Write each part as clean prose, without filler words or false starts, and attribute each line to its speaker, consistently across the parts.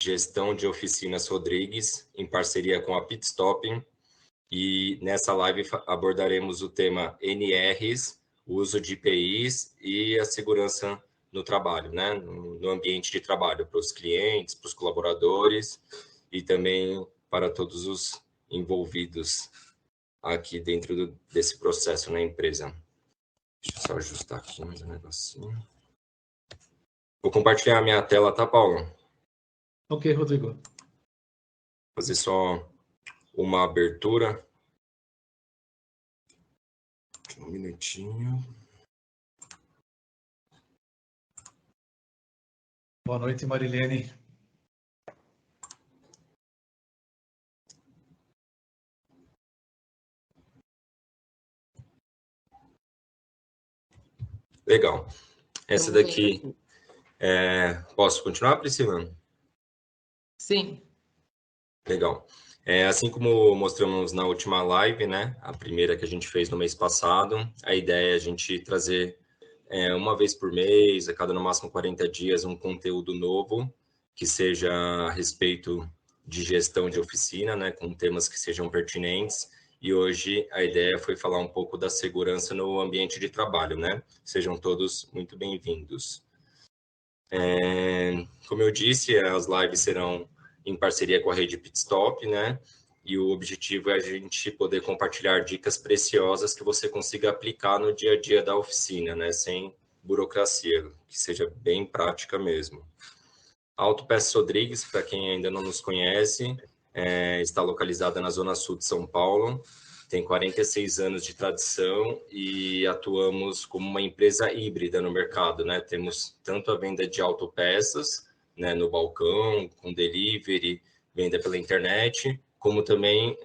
Speaker 1: Gestão de Oficinas Rodrigues, em parceria com a Pitstop. E nessa live abordaremos o tema NRs, o uso de IPIs e a segurança no trabalho, né? No ambiente de trabalho, para os clientes, para os colaboradores e também para todos os envolvidos aqui dentro desse processo na empresa. Deixa eu só ajustar aqui mais um negocinho. Vou compartilhar a minha tela, tá, Paulo?
Speaker 2: Ok, Rodrigo.
Speaker 1: Vou fazer só uma abertura. Um minutinho.
Speaker 2: Boa noite, Marilene.
Speaker 1: Legal. Essa daqui... posso continuar, Priscila?
Speaker 3: Sim.
Speaker 1: Legal. Assim como mostramos na última live, né, a primeira que a gente fez no mês passado, a ideia é a gente trazer uma vez por mês, a cada no máximo 40 dias, um conteúdo novo que seja a respeito de gestão de oficina, né, com temas que sejam pertinentes. E hoje a ideia foi falar um pouco da segurança no ambiente de trabalho, né? Sejam todos muito bem-vindos. Como eu disse, as lives serão em parceria com a rede Pitstop, né? E o objetivo é a gente poder compartilhar dicas preciosas que você consiga aplicar no dia a dia da oficina, né? Sem burocracia, que seja bem prática mesmo. A Autopeças Rodrigues, para quem ainda não nos conhece, está localizada na Zona Sul de São Paulo, tem 46 anos de tradição e atuamos como uma empresa híbrida no mercado, né? Temos tanto a venda de autopeças, né, no balcão, com delivery, venda pela internet, como também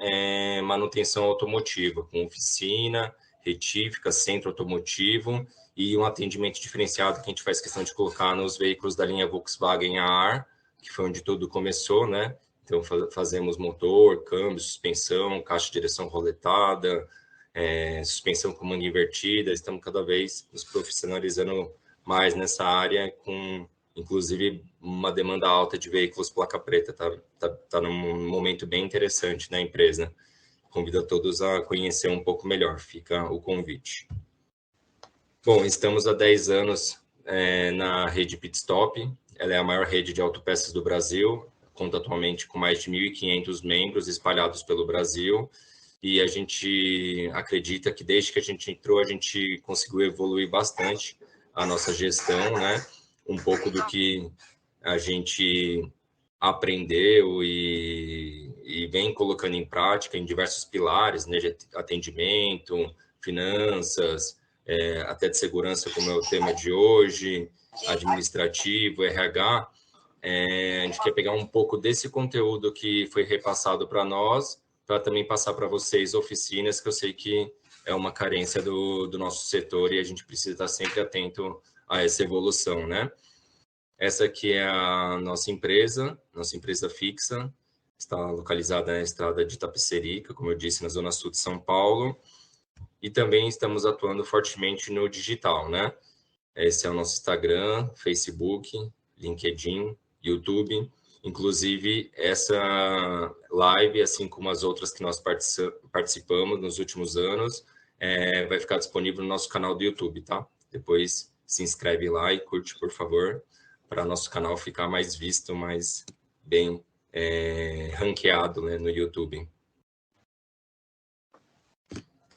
Speaker 1: manutenção automotiva, com oficina, retífica, centro automotivo e um atendimento diferenciado que a gente faz questão de colocar nos veículos da linha Volkswagen AR, que foi onde tudo começou, né? Então, fazemos motor, câmbio, suspensão, caixa de direção roletada, suspensão com manga invertida. Estamos cada vez nos profissionalizando mais nessa área, com, inclusive, uma demanda alta de veículos placa preta. Tá num momento bem interessante na empresa. Convido a todos a conhecer um pouco melhor. Fica o convite. Bom, estamos há 10 anos na rede Pitstop. Ela é a maior rede de autopeças do Brasil. Conta atualmente com mais de 1.500 membros espalhados pelo Brasil, e a gente acredita que desde que a gente entrou, a gente conseguiu evoluir bastante a nossa gestão, né? Um pouco do que a gente aprendeu e vem colocando em prática em diversos pilares, né? De atendimento, finanças, até de segurança, como é o tema de hoje, administrativo, RH. A gente quer pegar um pouco desse conteúdo que foi repassado para nós, para também passar para vocês oficinas, que eu sei que é uma carência do nosso setor e a gente precisa estar sempre atento a essa evolução, né? Essa aqui é a nossa empresa fixa, está localizada na estrada de Itapecerica, como eu disse, na zona sul de São Paulo, e também estamos atuando fortemente no digital, né? Esse é o nosso Instagram, Facebook, LinkedIn, YouTube. Inclusive, essa live, assim como as outras que nós participamos nos últimos anos, vai ficar disponível no nosso canal do YouTube, tá? Depois se inscreve lá e curte, por favor, para nosso canal ficar mais visto, mais bem ranqueado, né, no YouTube.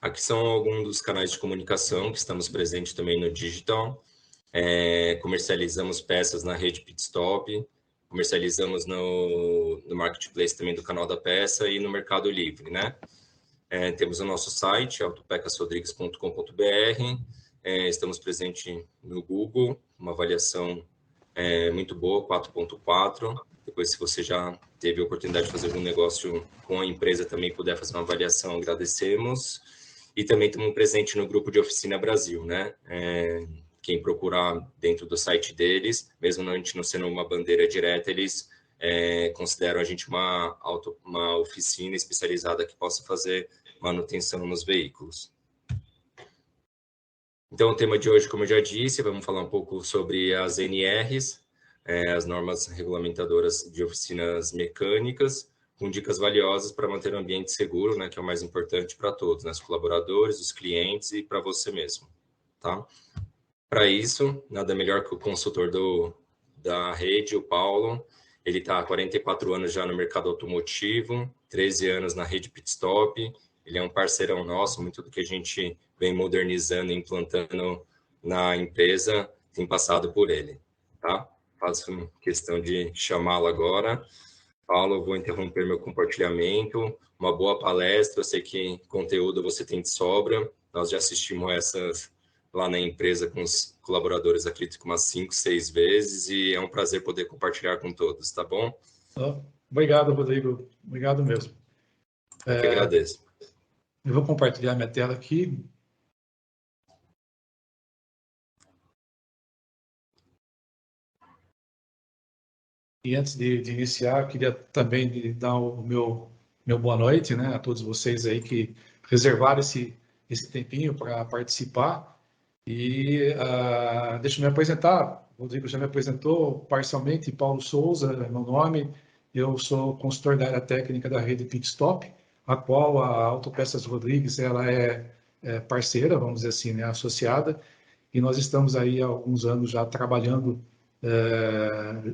Speaker 1: Aqui são alguns dos canais de comunicação que estamos presentes também no digital. Comercializamos peças na rede Pitstop, comercializamos no marketplace também do canal da peça e no Mercado Livre, né? Temos o nosso site, autopecasrodrigues.com.br, estamos presentes no Google, uma avaliação muito boa, 4.4. Depois, se você já teve a oportunidade de fazer algum negócio com a empresa, também puder fazer uma avaliação, agradecemos. E também estamos presentes no grupo de Oficina Brasil, né? Quem procurar dentro do site deles, mesmo a gente não sendo uma bandeira direta, eles consideram a gente uma oficina especializada que possa fazer manutenção nos veículos. Então, o tema de hoje, como eu já disse, vamos falar um pouco sobre as NRs. as normas regulamentadoras de oficinas mecânicas, com dicas valiosas para manter o ambiente seguro, né, que é o mais importante para todos, né, os colaboradores, os clientes e para você mesmo, tá? Para isso, nada melhor que o consultor da rede, o Paulo. Ele está há 44 anos já no mercado automotivo, 13 anos na rede Pitstop. Ele é um parceirão nosso, muito do que a gente vem modernizando e implantando na empresa tem passado por ele, tá? Faço questão de chamá-lo agora. Paulo, vou interromper meu compartilhamento. Uma boa palestra, eu sei que conteúdo você tem de sobra. Nós já assistimos essas lá na empresa com os colaboradores, acredito que umas 5, 6 vezes, e é um prazer poder compartilhar com todos, tá bom?
Speaker 2: Obrigado, Rodrigo. Obrigado mesmo.
Speaker 1: Eu que agradeço.
Speaker 2: Eu vou compartilhar minha tela aqui. E antes de iniciar, queria também dar o meu boa noite, né, a todos vocês aí que reservaram esse tempinho para participar. E deixa eu me apresentar. O Rodrigo já me apresentou parcialmente. Paulo Souza é meu nome. Eu sou consultor da área técnica da rede Pitstop, a qual a Autopeças Rodrigues ela é parceira, vamos dizer assim, né, associada. E nós estamos aí há alguns anos já trabalhando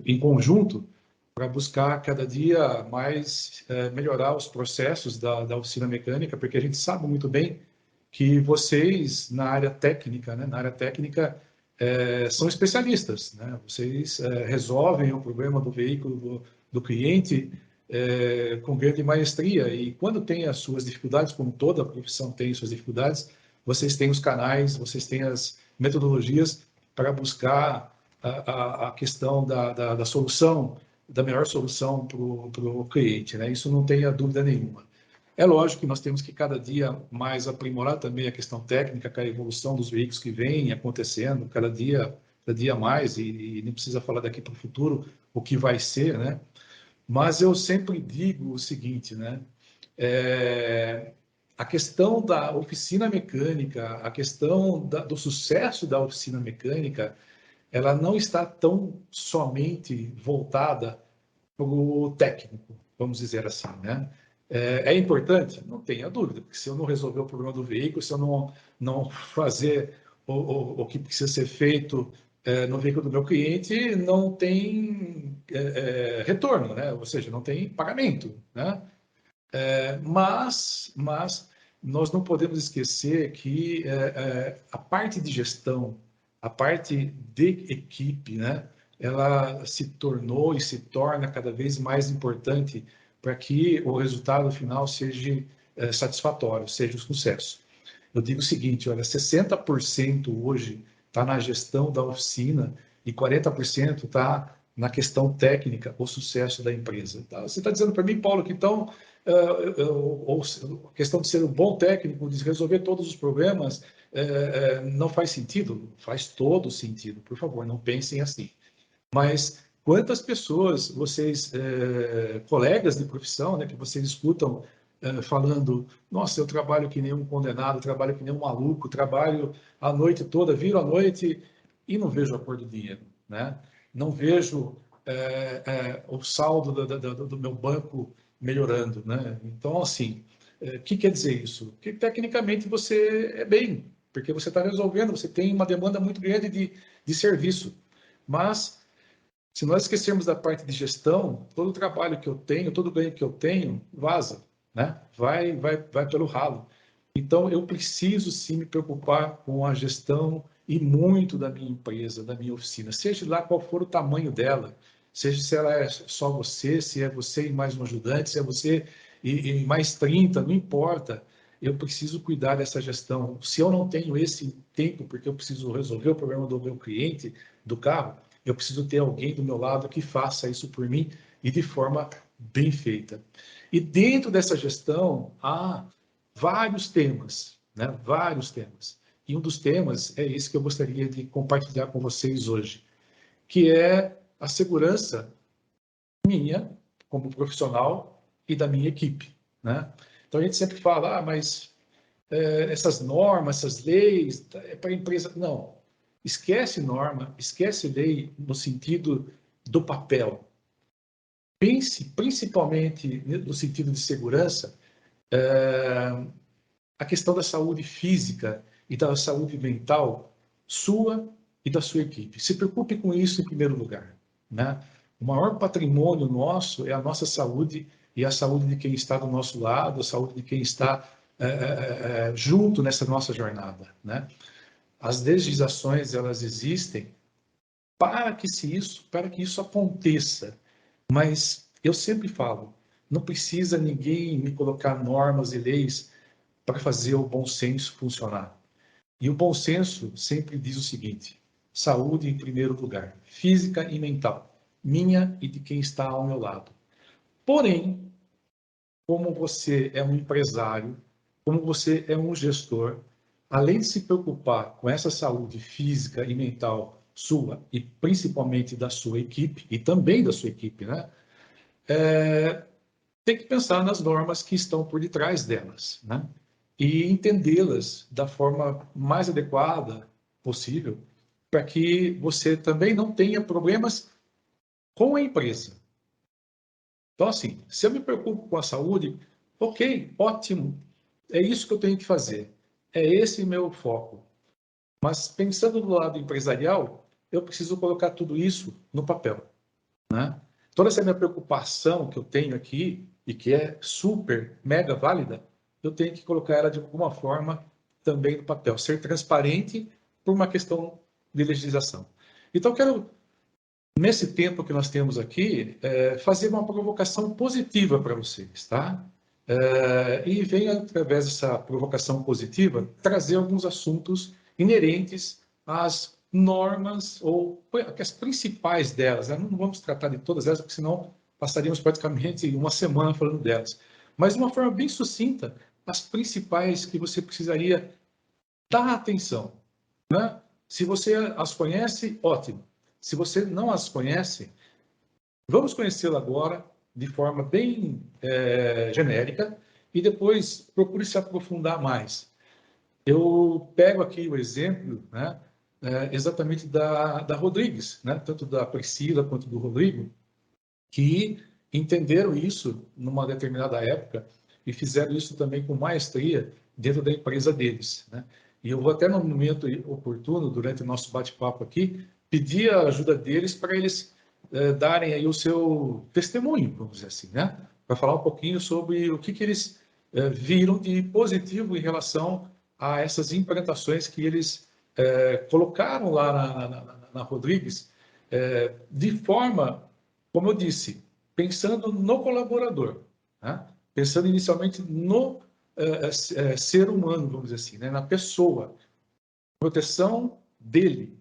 Speaker 2: em conjunto para buscar cada dia mais melhorar os processos da oficina mecânica, porque a gente sabe muito bem que vocês na área técnica, né, são especialistas, né? Vocês resolvem o problema do veículo do cliente com grande maestria, e quando tem as suas dificuldades, como toda profissão tem suas dificuldades, vocês têm os canais, vocês têm as metodologias para buscar a questão da solução, da melhor solução para o cliente, né? Isso não tenha dúvida nenhuma. É lógico que nós temos que cada dia mais aprimorar também a questão técnica, com a evolução dos veículos que vem acontecendo, cada dia mais, e nem precisa falar daqui para o futuro o que vai ser, né? Mas eu sempre digo o seguinte, né? A questão da oficina mecânica, a questão do sucesso da oficina mecânica, ela não está tão somente voltada para o técnico, vamos dizer assim, né? É importante? Não tenha dúvida, porque se eu não resolver o problema do veículo, se eu não fazer o que precisa ser feito no veículo do meu cliente, não tem retorno, né? Ou seja, não tem pagamento, né? Mas nós não podemos esquecer que a parte de gestão, a parte de equipe, né, ela se tornou e se torna cada vez mais importante para que o resultado final seja satisfatório, seja um sucesso. Eu digo o seguinte, olha, 60% hoje está na gestão da oficina e 40% está na questão técnica, o sucesso da empresa. Tá? Você está dizendo para mim, Paulo, que então a questão de ser um bom técnico, de resolver todos os problemas, não faz sentido? Faz todo sentido. Por favor, não pensem assim. Mas quantas pessoas, vocês, colegas de profissão, né, que vocês escutam falando, nossa, eu trabalho que nem um condenado, trabalho que nem um maluco, trabalho a noite toda, viro à noite e não vejo a cor do dinheiro, né? Não vejo o saldo do meu banco melhorando, né? Então, assim, o que quer dizer isso? Que tecnicamente você é bem, porque você está resolvendo, você tem uma demanda muito grande de serviço, mas se nós esquecermos da parte de gestão, todo o trabalho que eu tenho, todo o ganho que eu tenho, vaza, né? Vai pelo ralo. Então, eu preciso sim me preocupar com a gestão e muito da minha empresa, da minha oficina, seja lá qual for o tamanho dela, seja se ela é só você, se é você e mais um ajudante, se é você e mais 30, não importa. Eu preciso cuidar dessa gestão. Se eu não tenho esse tempo, porque eu preciso resolver o problema do meu cliente, do carro, eu preciso ter alguém do meu lado que faça isso por mim e de forma bem feita. E dentro dessa gestão, há vários temas, né? Vários temas. E um dos temas é esse que eu gostaria de compartilhar com vocês hoje, que é a segurança minha, como profissional, e da minha equipe, né? Então, a gente sempre fala, mas essas normas, essas leis, é para a empresa. Não, esquece norma, esquece lei no sentido do papel. Pense principalmente no sentido de segurança, a questão da saúde física e da saúde mental sua e da sua equipe. Se preocupe com isso em primeiro lugar, né? O maior patrimônio nosso é a nossa saúde e a saúde de quem está do nosso lado, a saúde de quem está junto nessa nossa jornada, né? As legislações, elas existem para que isso aconteça. Mas eu sempre falo, não precisa ninguém me colocar normas e leis para fazer o bom senso funcionar. E o bom senso sempre diz o seguinte: saúde em primeiro lugar, física e mental, minha e de quem está ao meu lado. Porém, como você é um empresário, como você é um gestor, além de se preocupar com essa saúde física e mental sua e principalmente da sua equipe e também da sua equipe, né? Tem que pensar nas normas que estão por detrás delas, né? E entendê-las da forma mais adequada possível, para que você também não tenha problemas com a empresa. Então, assim, se eu me preocupo com a saúde, ok, ótimo, é isso que eu tenho que fazer, é esse meu foco. Mas pensando do lado empresarial, eu preciso colocar tudo isso no papel, né? Toda essa minha preocupação que eu tenho aqui, e que é super, mega válida, eu tenho que colocar ela de alguma forma também no papel, ser transparente por uma questão de legislação. Então, eu quero, nesse tempo que nós temos aqui, fazer uma provocação positiva para vocês, tá? E venho, através dessa provocação positiva, trazer alguns assuntos inerentes às normas, ou as principais delas, né? Não vamos tratar de todas elas, porque senão passaríamos praticamente uma semana falando delas. Mas de uma forma bem sucinta, as principais que você precisaria dar atenção, né? Se você as conhece, ótimo. Se você não as conhece, vamos conhecê-la agora de forma bem genérica e depois procure se aprofundar mais. Eu pego aqui o exemplo, né, exatamente da Rodrigues, né, tanto da Priscila quanto do Rodrigo, que entenderam isso numa determinada época e fizeram isso também com maestria dentro da empresa deles, né? E eu vou até no momento oportuno, durante o nosso bate-papo aqui, pedir a ajuda deles para eles darem aí o seu testemunho, vamos dizer assim, né? Para falar um pouquinho sobre o que eles viram de positivo em relação a essas implantações que eles colocaram lá na Rodrigues, de forma, como eu disse, pensando no colaborador, né? Pensando inicialmente no ser humano, vamos dizer assim, né? Na pessoa, proteção dele,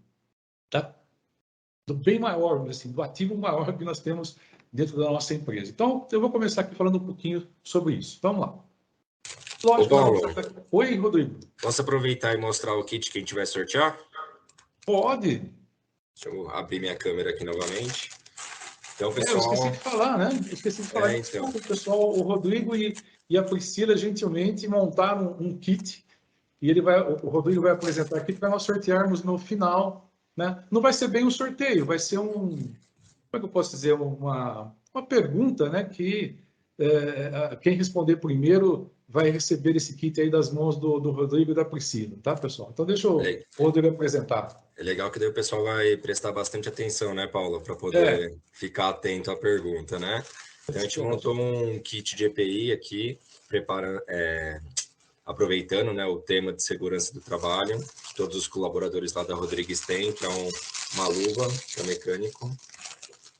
Speaker 2: do bem maior, vamos dizer assim, do ativo maior que nós temos dentro da nossa empresa. Então, eu vou começar aqui falando um pouquinho sobre isso. Vamos lá.
Speaker 1: Ô, Paulo,
Speaker 2: Oi, Rodrigo.
Speaker 1: posso aproveitar e mostrar o kit que a gente vai sortear?
Speaker 2: Pode.
Speaker 1: Deixa eu abrir minha câmera aqui novamente. Então,
Speaker 2: Eu esqueci
Speaker 1: pessoal...
Speaker 2: de falar, né? Eu esqueci de falar.
Speaker 1: Então.
Speaker 2: O pessoal, o Rodrigo e a Priscila gentilmente montaram um kit e o Rodrigo vai apresentar aqui para nós sortearmos no final, né? Não vai ser bem um sorteio, vai ser como é que eu posso dizer, uma pergunta, né? Que quem responder primeiro vai receber esse kit aí das mãos do Rodrigo e da Priscila, tá, pessoal? Então deixa o Rodrigo apresentar.
Speaker 1: É legal que daí o pessoal vai prestar bastante atenção, né, Paulo, para
Speaker 2: É.
Speaker 1: poder ficar atento à pergunta, né? Então a gente montou um kit de EPI aqui, aproveitando, né, o tema de segurança do trabalho, que todos os colaboradores lá da Rodrigues têm, que é uma luva para mecânico,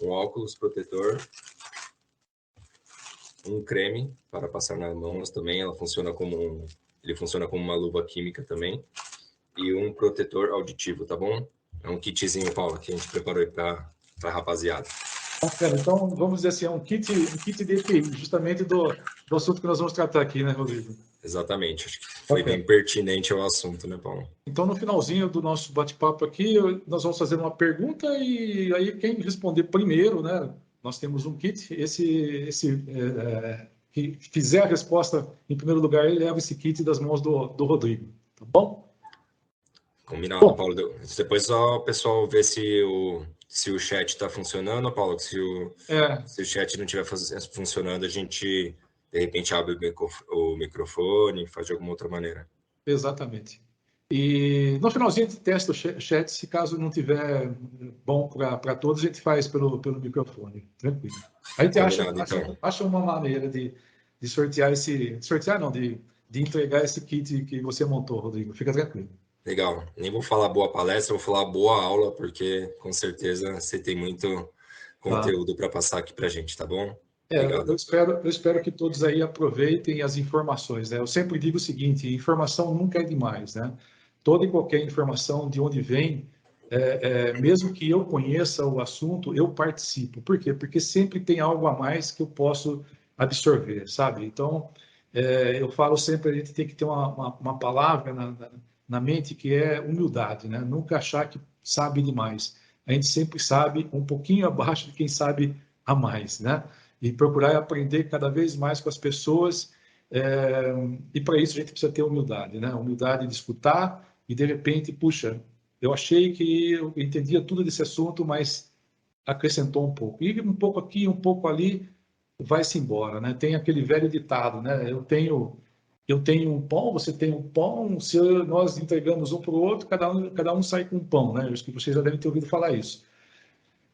Speaker 1: um óculos protetor, um creme para passar nas mãos também, ele funciona como uma luva química também, e um protetor auditivo, tá bom? É um kitzinho, Paulo, que a gente preparou aí para a rapaziada.
Speaker 2: Bacana. Então, vamos dizer assim, é um kit de EPI, justamente do assunto que nós vamos tratar aqui, né, Rodrigo?
Speaker 1: Exatamente. Acho que foi bem pertinente ao assunto, né, Paulo?
Speaker 2: Então, no finalzinho do nosso bate-papo aqui, nós vamos fazer uma pergunta e aí quem responder primeiro, né? Nós temos um kit. Que fizer a resposta em primeiro lugar, ele leva esse kit das mãos do Rodrigo. Tá bom?
Speaker 1: Combinado, Paulo. Depois só o pessoal ver se se o chat está funcionando, Paulo, se o chat não estiver funcionando, a gente, de repente, abre o microfone, faz de alguma outra maneira.
Speaker 2: Exatamente. E no finalzinho a gente testa o chat, se caso não tiver bom para todos, a gente faz pelo microfone, tranquilo. A gente acha uma maneira de sortear de entregar esse kit que você montou, Rodrigo. Fica tranquilo.
Speaker 1: Legal. Nem vou falar boa palestra, vou falar boa aula, porque com certeza você tem muito conteúdo para passar aqui para a gente, tá bom?
Speaker 2: Eu espero que todos aí aproveitem as informações, né? Eu sempre digo o seguinte: informação nunca é demais, né? Toda e qualquer informação de onde vem, mesmo que eu conheça o assunto, eu participo. Por quê? Porque sempre tem algo a mais que eu posso absorver, sabe? Então, eu falo sempre, a gente tem que ter uma palavra na mente que é humildade, né? Nunca achar que sabe demais. A gente sempre sabe um pouquinho abaixo de quem sabe a mais, né? E procurar aprender cada vez mais com as pessoas. E para isso a gente precisa ter humildade, né? Humildade de escutar e de repente, puxa, eu achei que eu entendia tudo desse assunto, mas acrescentou um pouco. E um pouco aqui, um pouco ali, vai-se embora, né? Tem aquele velho ditado, né? Eu tenho um pão, você tem um pão, se nós entregamos um para o outro, cada um sai com um pão, né? Acho que vocês já devem ter ouvido falar isso.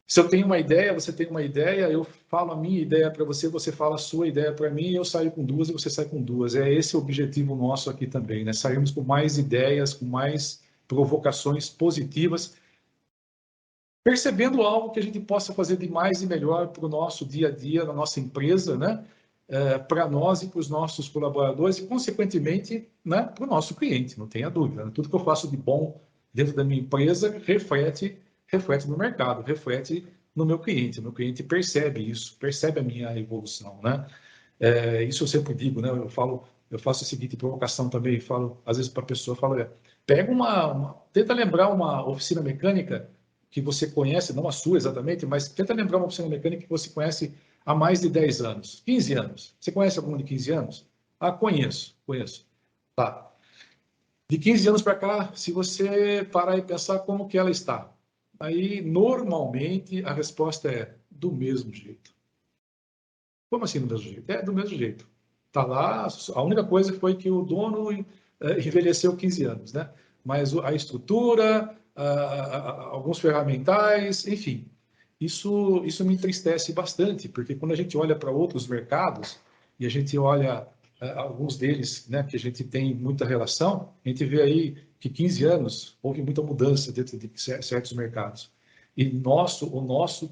Speaker 2: Se eu tenho uma ideia, você tem uma ideia, eu falo a minha ideia para você, você fala a sua ideia para mim, eu saio com duas e você sai com duas. É esse o objetivo nosso aqui também, né? Sairmos com mais ideias, com mais provocações positivas, percebendo algo que a gente possa fazer de mais e melhor para o nosso dia a dia, na nossa empresa, né? Para nós e para os nossos colaboradores e, consequentemente, né, para o nosso cliente, não tenha dúvida. Né? Tudo que eu faço de bom dentro da minha empresa reflete no mercado, reflete no meu cliente. O meu cliente percebe isso, percebe a minha evolução, né? Isso eu sempre digo, né? Eu faço a seguinte provocação também, falo às vezes para a pessoa, falo, pega tenta lembrar uma oficina mecânica que você conhece, não a sua exatamente, mas tenta lembrar uma oficina mecânica que você conhece há mais de 10 anos, 15 anos. Você conhece alguma de 15 anos? Ah, conheço. Tá. De 15 anos para cá, se você parar e pensar como que ela está, aí normalmente a resposta é do mesmo jeito. Como assim do mesmo jeito? É do mesmo jeito. Está lá, a única coisa foi que o dono envelheceu 15 anos, né? Mas a estrutura, alguns ferramentais, enfim. Isso me entristece bastante, porque quando a gente olha para outros mercados, e a gente olha alguns deles, né, que a gente tem muita relação, a gente vê aí que 15 anos houve muita mudança dentro de certos mercados. E o nosso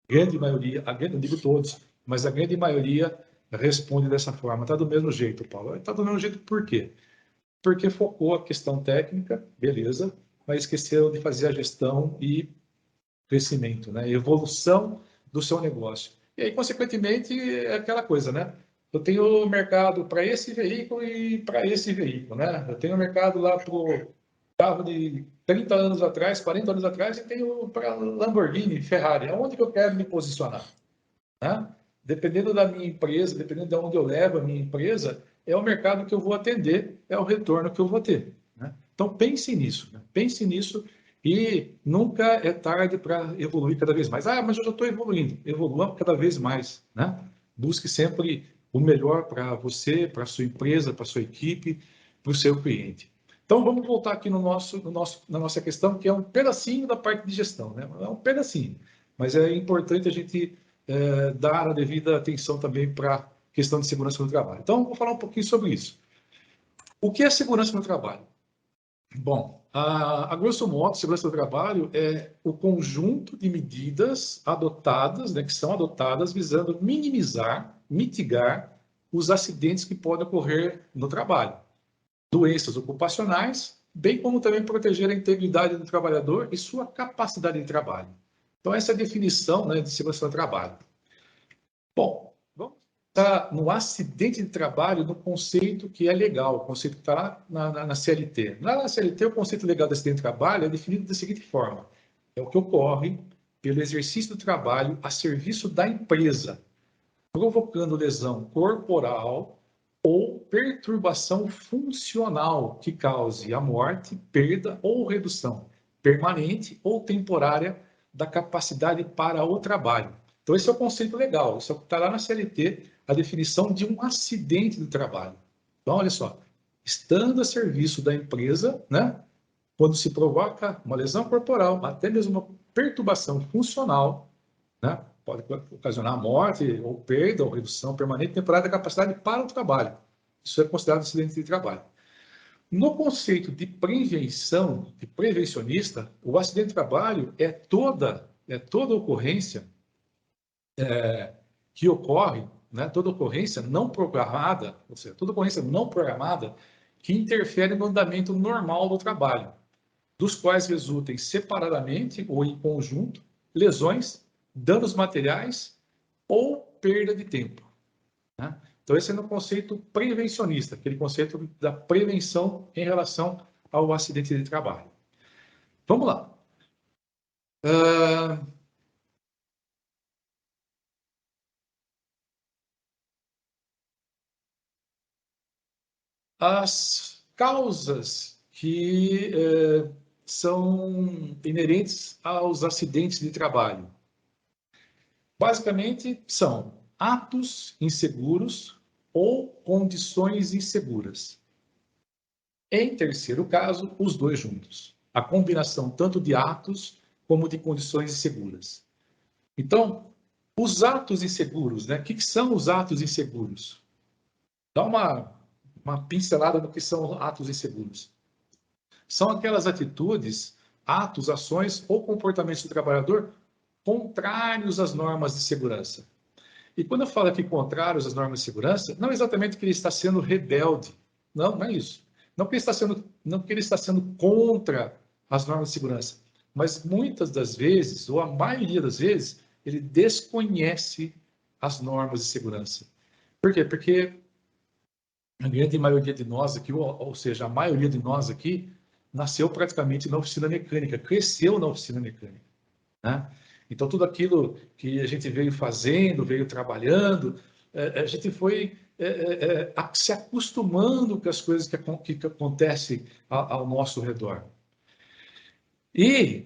Speaker 2: grande maioria, não digo todos, mas a grande maioria responde dessa forma. Está do mesmo jeito, Paulo. Está do mesmo jeito por quê? Porque focou a questão técnica, beleza, mas esqueceu de fazer a gestão e crescimento, né? Evolução do seu negócio. E aí, consequentemente, é aquela coisa, né? Eu tenho mercado para esse veículo e para esse veículo, né? Eu tenho mercado lá para o carro de 30 anos atrás, 40 anos atrás, e tenho para Lamborghini, Ferrari. Aonde que eu quero me posicionar? Né? Dependendo da minha empresa, dependendo de onde eu levo a minha empresa, é o mercado que eu vou atender, é o retorno que eu vou ter. Né? Então, pense nisso. Né? Pense nisso e nunca é tarde para evoluir cada vez mais. Ah, mas eu já estou evoluindo. Evolua cada vez mais. Né? Busque sempre o melhor para você, para a sua empresa, para a sua equipe, para o seu cliente. Então, vamos voltar aqui na nossa questão, que é um pedacinho da parte de gestão. Né? É um pedacinho. Mas é importante a gente dar a devida atenção também para a questão de segurança no trabalho. Então, vou falar um pouquinho sobre isso. O que é segurança no trabalho? Bom, a grosso modo, segurança do trabalho é o conjunto de medidas adotadas, né, que são adotadas visando minimizar, mitigar os acidentes que podem ocorrer no trabalho, doenças ocupacionais, bem como também proteger a integridade do trabalhador e sua capacidade de trabalho. Então, essa é a definição, né, de segurança do trabalho. Bom, vamos estar no acidente de trabalho no conceito que é legal, o conceito que está lá na CLT. Lá na CLT, o conceito legal do acidente de trabalho é definido da seguinte forma: é o que ocorre pelo exercício do trabalho a serviço da empresa, provocando lesão corporal ou perturbação funcional que cause a morte, perda ou redução permanente ou temporária da capacidade para o trabalho. Então, esse é o conceito legal. Isso está lá na CLT, a definição de um acidente do trabalho. Então, olha só, estando a serviço da empresa, né, quando se provoca uma lesão corporal, até mesmo uma perturbação funcional, né, pode ocasionar morte ou perda ou redução permanente temporária da capacidade para o trabalho. Isso é considerado acidente de trabalho. No conceito de prevenção, de prevencionista, o acidente de trabalho é toda ocorrência que ocorre, né, toda ocorrência não programada, ou seja, toda ocorrência não programada que interfere no andamento normal do trabalho, dos quais resultem separadamente ou em conjunto lesões, danos materiais ou perda de tempo. Né? Então, esse é o conceito prevencionista, aquele conceito da prevenção em relação ao acidente de trabalho. Vamos lá. As causas que são inerentes aos acidentes de trabalho. Basicamente, são atos inseguros ou condições inseguras. Em terceiro caso, os dois juntos. A combinação tanto de atos como de condições inseguras. Então, os atos inseguros, né? O que são os atos inseguros? Dá uma pincelada no que são atos inseguros. São aquelas atitudes, atos, ações ou comportamentos do trabalhador contrários às normas de segurança. E quando eu falo aqui contrários às normas de segurança, não é exatamente que ele está sendo rebelde. Não, não é isso. Não que ele está sendo contra as normas de segurança, mas muitas das vezes, ou a maioria das vezes, ele desconhece as normas de segurança. Por quê? Porque a grande maioria de nós aqui, ou seja, a maioria de nós aqui, nasceu praticamente na oficina mecânica, cresceu na oficina mecânica, né? Então, tudo aquilo que a gente veio fazendo, veio trabalhando, a gente foi se acostumando com as coisas que acontecem ao nosso redor. E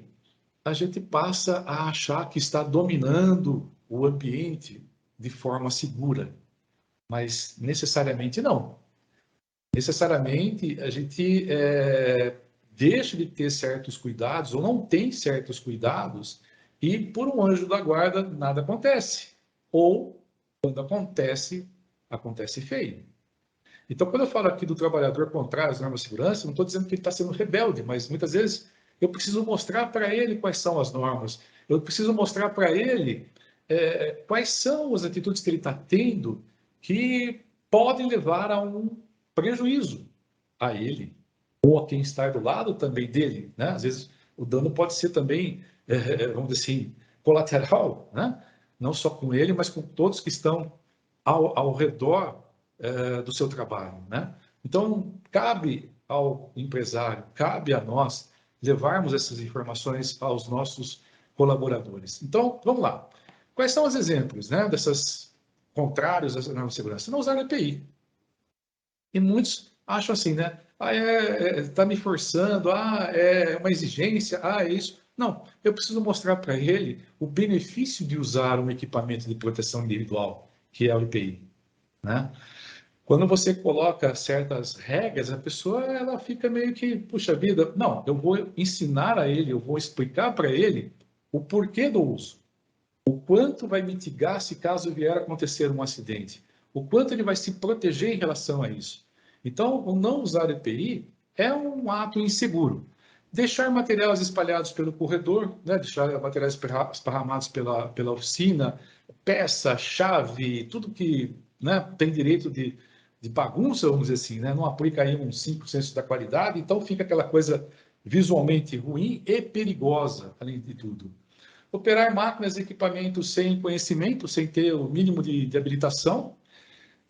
Speaker 2: a gente passa a achar que está dominando o ambiente de forma segura, mas necessariamente não. Necessariamente a gente deixa de ter certos cuidados ou não tem certos cuidados e por um anjo da guarda nada acontece. Ou, quando acontece, acontece feio. Então, quando eu falo aqui do trabalhador contrário às normas de segurança, não estou dizendo que ele está sendo rebelde, mas muitas vezes eu preciso mostrar para ele quais são as normas. Eu preciso mostrar para ele quais são as atitudes que ele está tendo que podem levar a um prejuízo a ele ou a quem está do lado também dele, né? Às vezes o dano pode ser também, vamos dizer assim, colateral, né? Não só com ele, mas com todos que estão ao redor do seu trabalho, né? Então, cabe ao empresário, cabe a nós levarmos essas informações aos nossos colaboradores. Então, vamos lá. Quais são os exemplos, né, dessas contrários à norma de segurança? Não usar EPI. E muitos acham assim, né? Tá me forçando, é uma exigência, é isso. Não, eu preciso mostrar para ele o benefício de usar um equipamento de proteção individual, que é o EPI, né? Quando você coloca certas regras, a pessoa ela fica meio que, puxa vida, não, eu vou ensinar a ele, eu vou explicar para ele o porquê do uso, o quanto vai mitigar se caso vier a acontecer um acidente, o quanto ele vai se proteger em relação a isso. Então, o não usar EPI é um ato inseguro. Deixar materiais espalhados pelo corredor, né? Deixar materiais esparramados pela oficina, peça, chave, tudo que, né, tem direito de bagunça, vamos dizer assim, né? Não aplica aí um 5% da qualidade, então fica aquela coisa visualmente ruim e perigosa, além de tudo. Operar máquinas e equipamentos sem conhecimento, sem ter o mínimo de habilitação,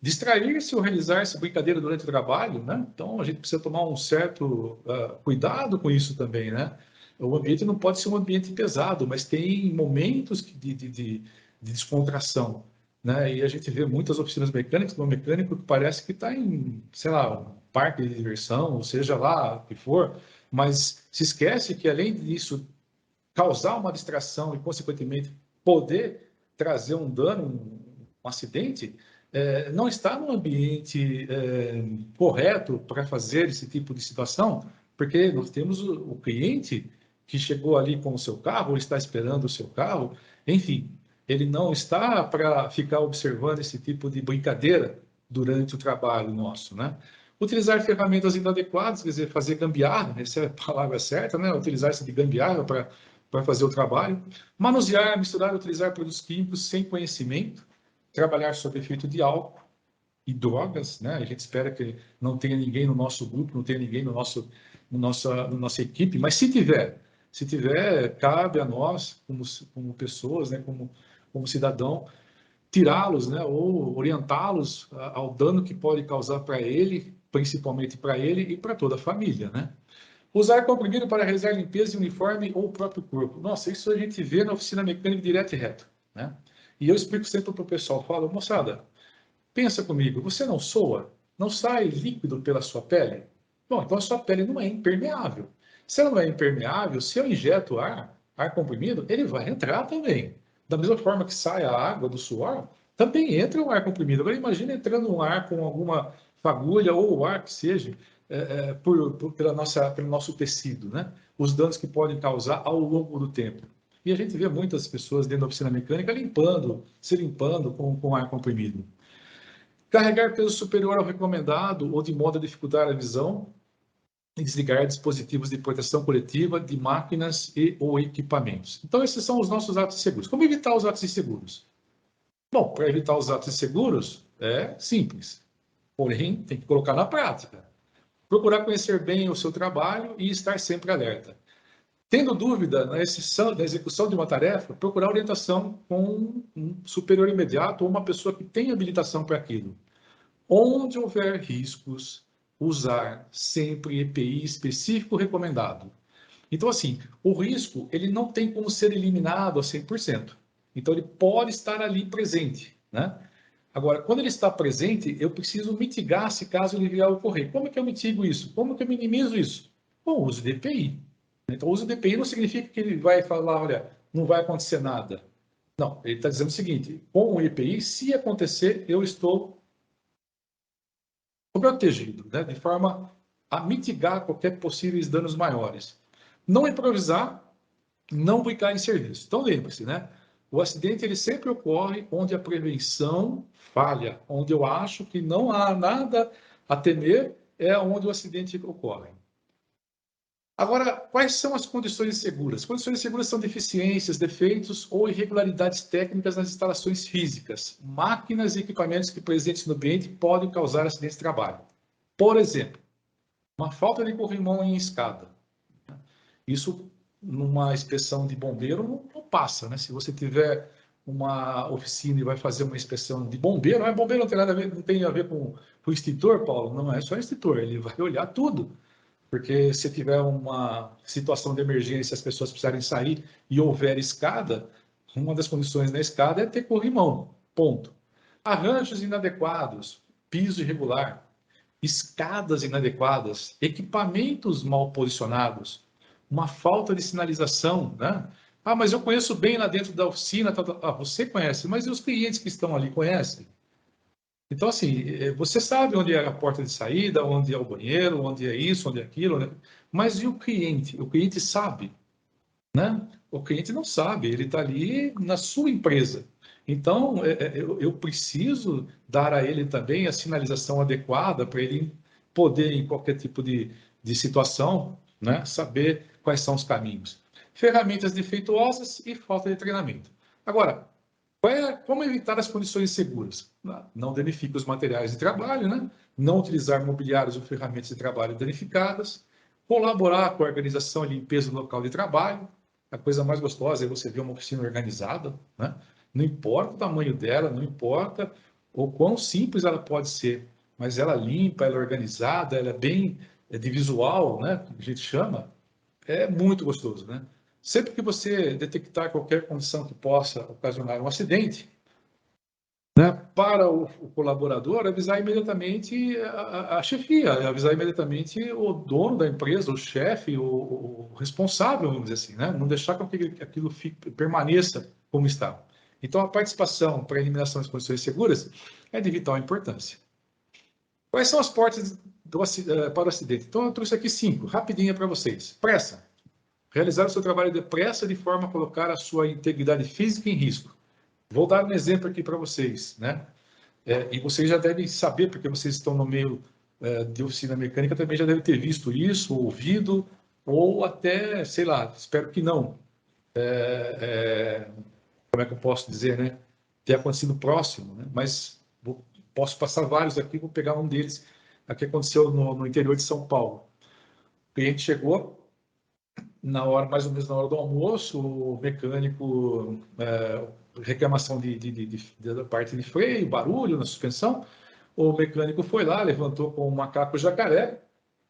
Speaker 2: distrair-se ou realizar-se brincadeira durante o trabalho, né? Então a gente precisa tomar um certo cuidado com isso também, né? O ambiente não pode ser um ambiente pesado, mas tem momentos de descontração, né? E a gente vê muitas oficinas mecânicas, um mecânico que parece que está em, sei lá, um parque de diversão, ou seja lá o que for, mas se esquece que além disso causar uma distração e, consequentemente, poder trazer um dano, um acidente, não está no ambiente correto para fazer esse tipo de situação, porque nós temos o cliente que chegou ali com o seu carro, ou está esperando o seu carro, enfim, ele não está para ficar observando esse tipo de brincadeira durante o trabalho nosso, né? Utilizar ferramentas inadequadas, quer dizer, fazer gambiarra, essa é a palavra certa, né? Utilizar-se de gambiarra para fazer o trabalho. Manusear, misturar, utilizar produtos químicos sem conhecimento, trabalhar sob efeito de álcool e drogas, né? A gente espera que não tenha ninguém no nosso grupo, não tenha ninguém no nossa equipe, mas se tiver, cabe a nós, como pessoas, né? Como cidadão, tirá-los, né? Ou orientá-los ao dano que pode causar para ele, principalmente para ele e para toda a família, né? Usar comprimido para realizar limpeza de uniforme ou o próprio corpo. Nossa, isso a gente vê na oficina mecânica direto e reto, né? E eu explico sempre para o pessoal, falo, moçada, pensa comigo, você não soa? Não sai líquido pela sua pele? Bom, então a sua pele não é impermeável. Se ela não é impermeável, se eu injeto ar comprimido, ele vai entrar também. Da mesma forma que sai a água do suor, também entra o ar comprimido. Agora imagine entrando um ar com alguma fagulha ou o ar que seja pelo nosso tecido, né? Os danos que podem causar ao longo do tempo. E a gente vê muitas pessoas dentro da oficina mecânica se limpando com ar comprimido. Carregar peso superior ao recomendado ou de modo a dificultar a visão e desligar dispositivos de proteção coletiva de máquinas e ou equipamentos. Então, esses são os nossos atos inseguros. Como evitar os atos inseguros? Bom, para evitar os atos inseguros, é simples. Porém, tem que colocar na prática. Procurar conhecer bem o seu trabalho e estar sempre alerta. Tendo dúvida na execução de uma tarefa, procurar orientação com um superior imediato ou uma pessoa que tem habilitação para aquilo. Onde houver riscos, usar sempre EPI específico recomendado. Então, assim, o risco ele não tem como ser eliminado a 100%. Então, ele pode estar ali presente, né? Agora, quando ele está presente, eu preciso mitigar se caso ele vier a ocorrer. Como é que eu mitigo isso? Como que eu minimizo isso? Com o uso de EPI. Então, o uso de EPI não significa que ele vai falar, olha, não vai acontecer nada. Não, ele está dizendo o seguinte, com o EPI, se acontecer, eu estou protegido, né? De forma a mitigar qualquer possíveis danos maiores. Não improvisar, não brincar em serviço. Então, lembre-se, né? O acidente ele sempre ocorre onde a prevenção falha, onde eu acho que não há nada a temer, é onde o acidente ocorre. Agora, quais são as condições seguras? Condições seguras são deficiências, defeitos ou irregularidades técnicas nas instalações físicas, máquinas e equipamentos que presentes no ambiente podem causar acidentes de trabalho. Por exemplo, uma falta de corrimão em escada. Isso, numa inspeção de bombeiro, não passa, né? Se você tiver uma oficina e vai fazer uma inspeção de bombeiro, bombeiro não tem nada a ver, não tem a ver com o extintor, Paulo, não é só extintor, ele vai olhar tudo. Porque se tiver uma situação de emergência, as pessoas precisarem sair e houver escada, uma das condições da escada é ter corrimão, ponto. Arranjos inadequados, piso irregular, escadas inadequadas, equipamentos mal posicionados, uma falta de sinalização, né? Ah, mas eu conheço bem lá dentro da oficina, você conhece, mas e os clientes que estão ali conhecem? Então, assim, você sabe onde é a porta de saída, onde é o banheiro, onde é isso, onde é aquilo, né? Mas e o cliente? O cliente sabe, né? O cliente não sabe, ele está ali na sua empresa. Então, eu preciso dar a ele também a sinalização adequada para ele poder, em qualquer tipo de situação, né, saber quais são os caminhos. Ferramentas defeituosas e falta de treinamento. Agora, como evitar as condições seguras? Não danifique os materiais de trabalho, né? Não utilizar mobiliários ou ferramentas de trabalho danificadas, colaborar com a organização e limpeza do local de trabalho. A coisa mais gostosa é você ver uma oficina organizada, né? Não importa o tamanho dela, não importa o quão simples ela pode ser, mas ela limpa, ela é organizada, ela é bem de visual, né? Que a gente chama, é muito gostoso, né? Sempre que você detectar qualquer condição que possa ocasionar um acidente, né, para o colaborador, avisar imediatamente a chefia, avisar imediatamente o dono da empresa, o chefe, o responsável, vamos dizer assim, né? Não deixar com que aquilo permaneça como está. Então, a participação para a eliminação das condições seguras é de vital importância. Quais são as portas para o acidente? Então, eu trouxe aqui 5, rapidinho para vocês. Pressa. Realizar o seu trabalho depressa de forma a colocar a sua integridade física em risco. Vou dar um exemplo aqui para vocês, né? E vocês já devem saber, porque vocês estão no meio de oficina mecânica, também já devem ter visto isso, ouvido, ou até, sei lá, espero que não. Como é que eu posso dizer, né? Ter acontecido próximo, né? Mas posso passar vários aqui, vou pegar um deles. Aqui aconteceu no interior de São Paulo. O cliente chegou na hora, mais ou menos na hora do almoço, o mecânico, reclamação da parte de freio, barulho na suspensão. O mecânico foi lá, levantou com o macaco jacaré,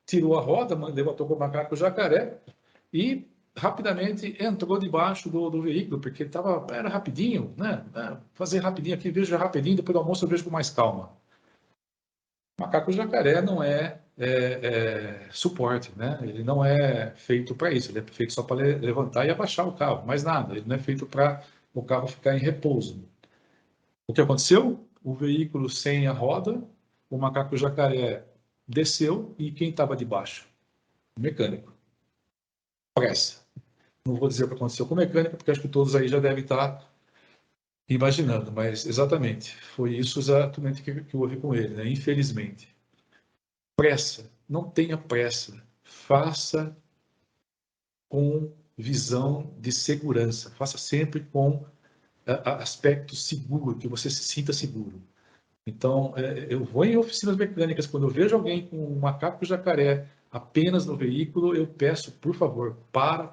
Speaker 2: tirou a roda, levantou com o macaco jacaré e rapidamente entrou debaixo do veículo, porque era rapidinho, né? Fazer rapidinho aqui, vejo rapidinho, depois do almoço eu vejo com mais calma. O macaco jacaré não é suporte, né? Ele não é feito para isso, ele é feito só para levantar e abaixar o carro, mais nada. Ele não é feito para o carro ficar em repouso. O que aconteceu? O veículo sem a roda, o macaco jacaré desceu e quem estava debaixo? O mecânico. Pressa. Não vou dizer o que aconteceu com o mecânico, porque acho que todos aí já devem estar imaginando, mas exatamente, foi isso exatamente que houve com ele, né? Infelizmente. Pressa, não tenha pressa, faça com visão de segurança, faça sempre com aspecto seguro, que você se sinta seguro. Então, eu vou em oficinas mecânicas, quando eu vejo alguém com um macaco jacaré apenas no veículo, eu peço, por favor, para,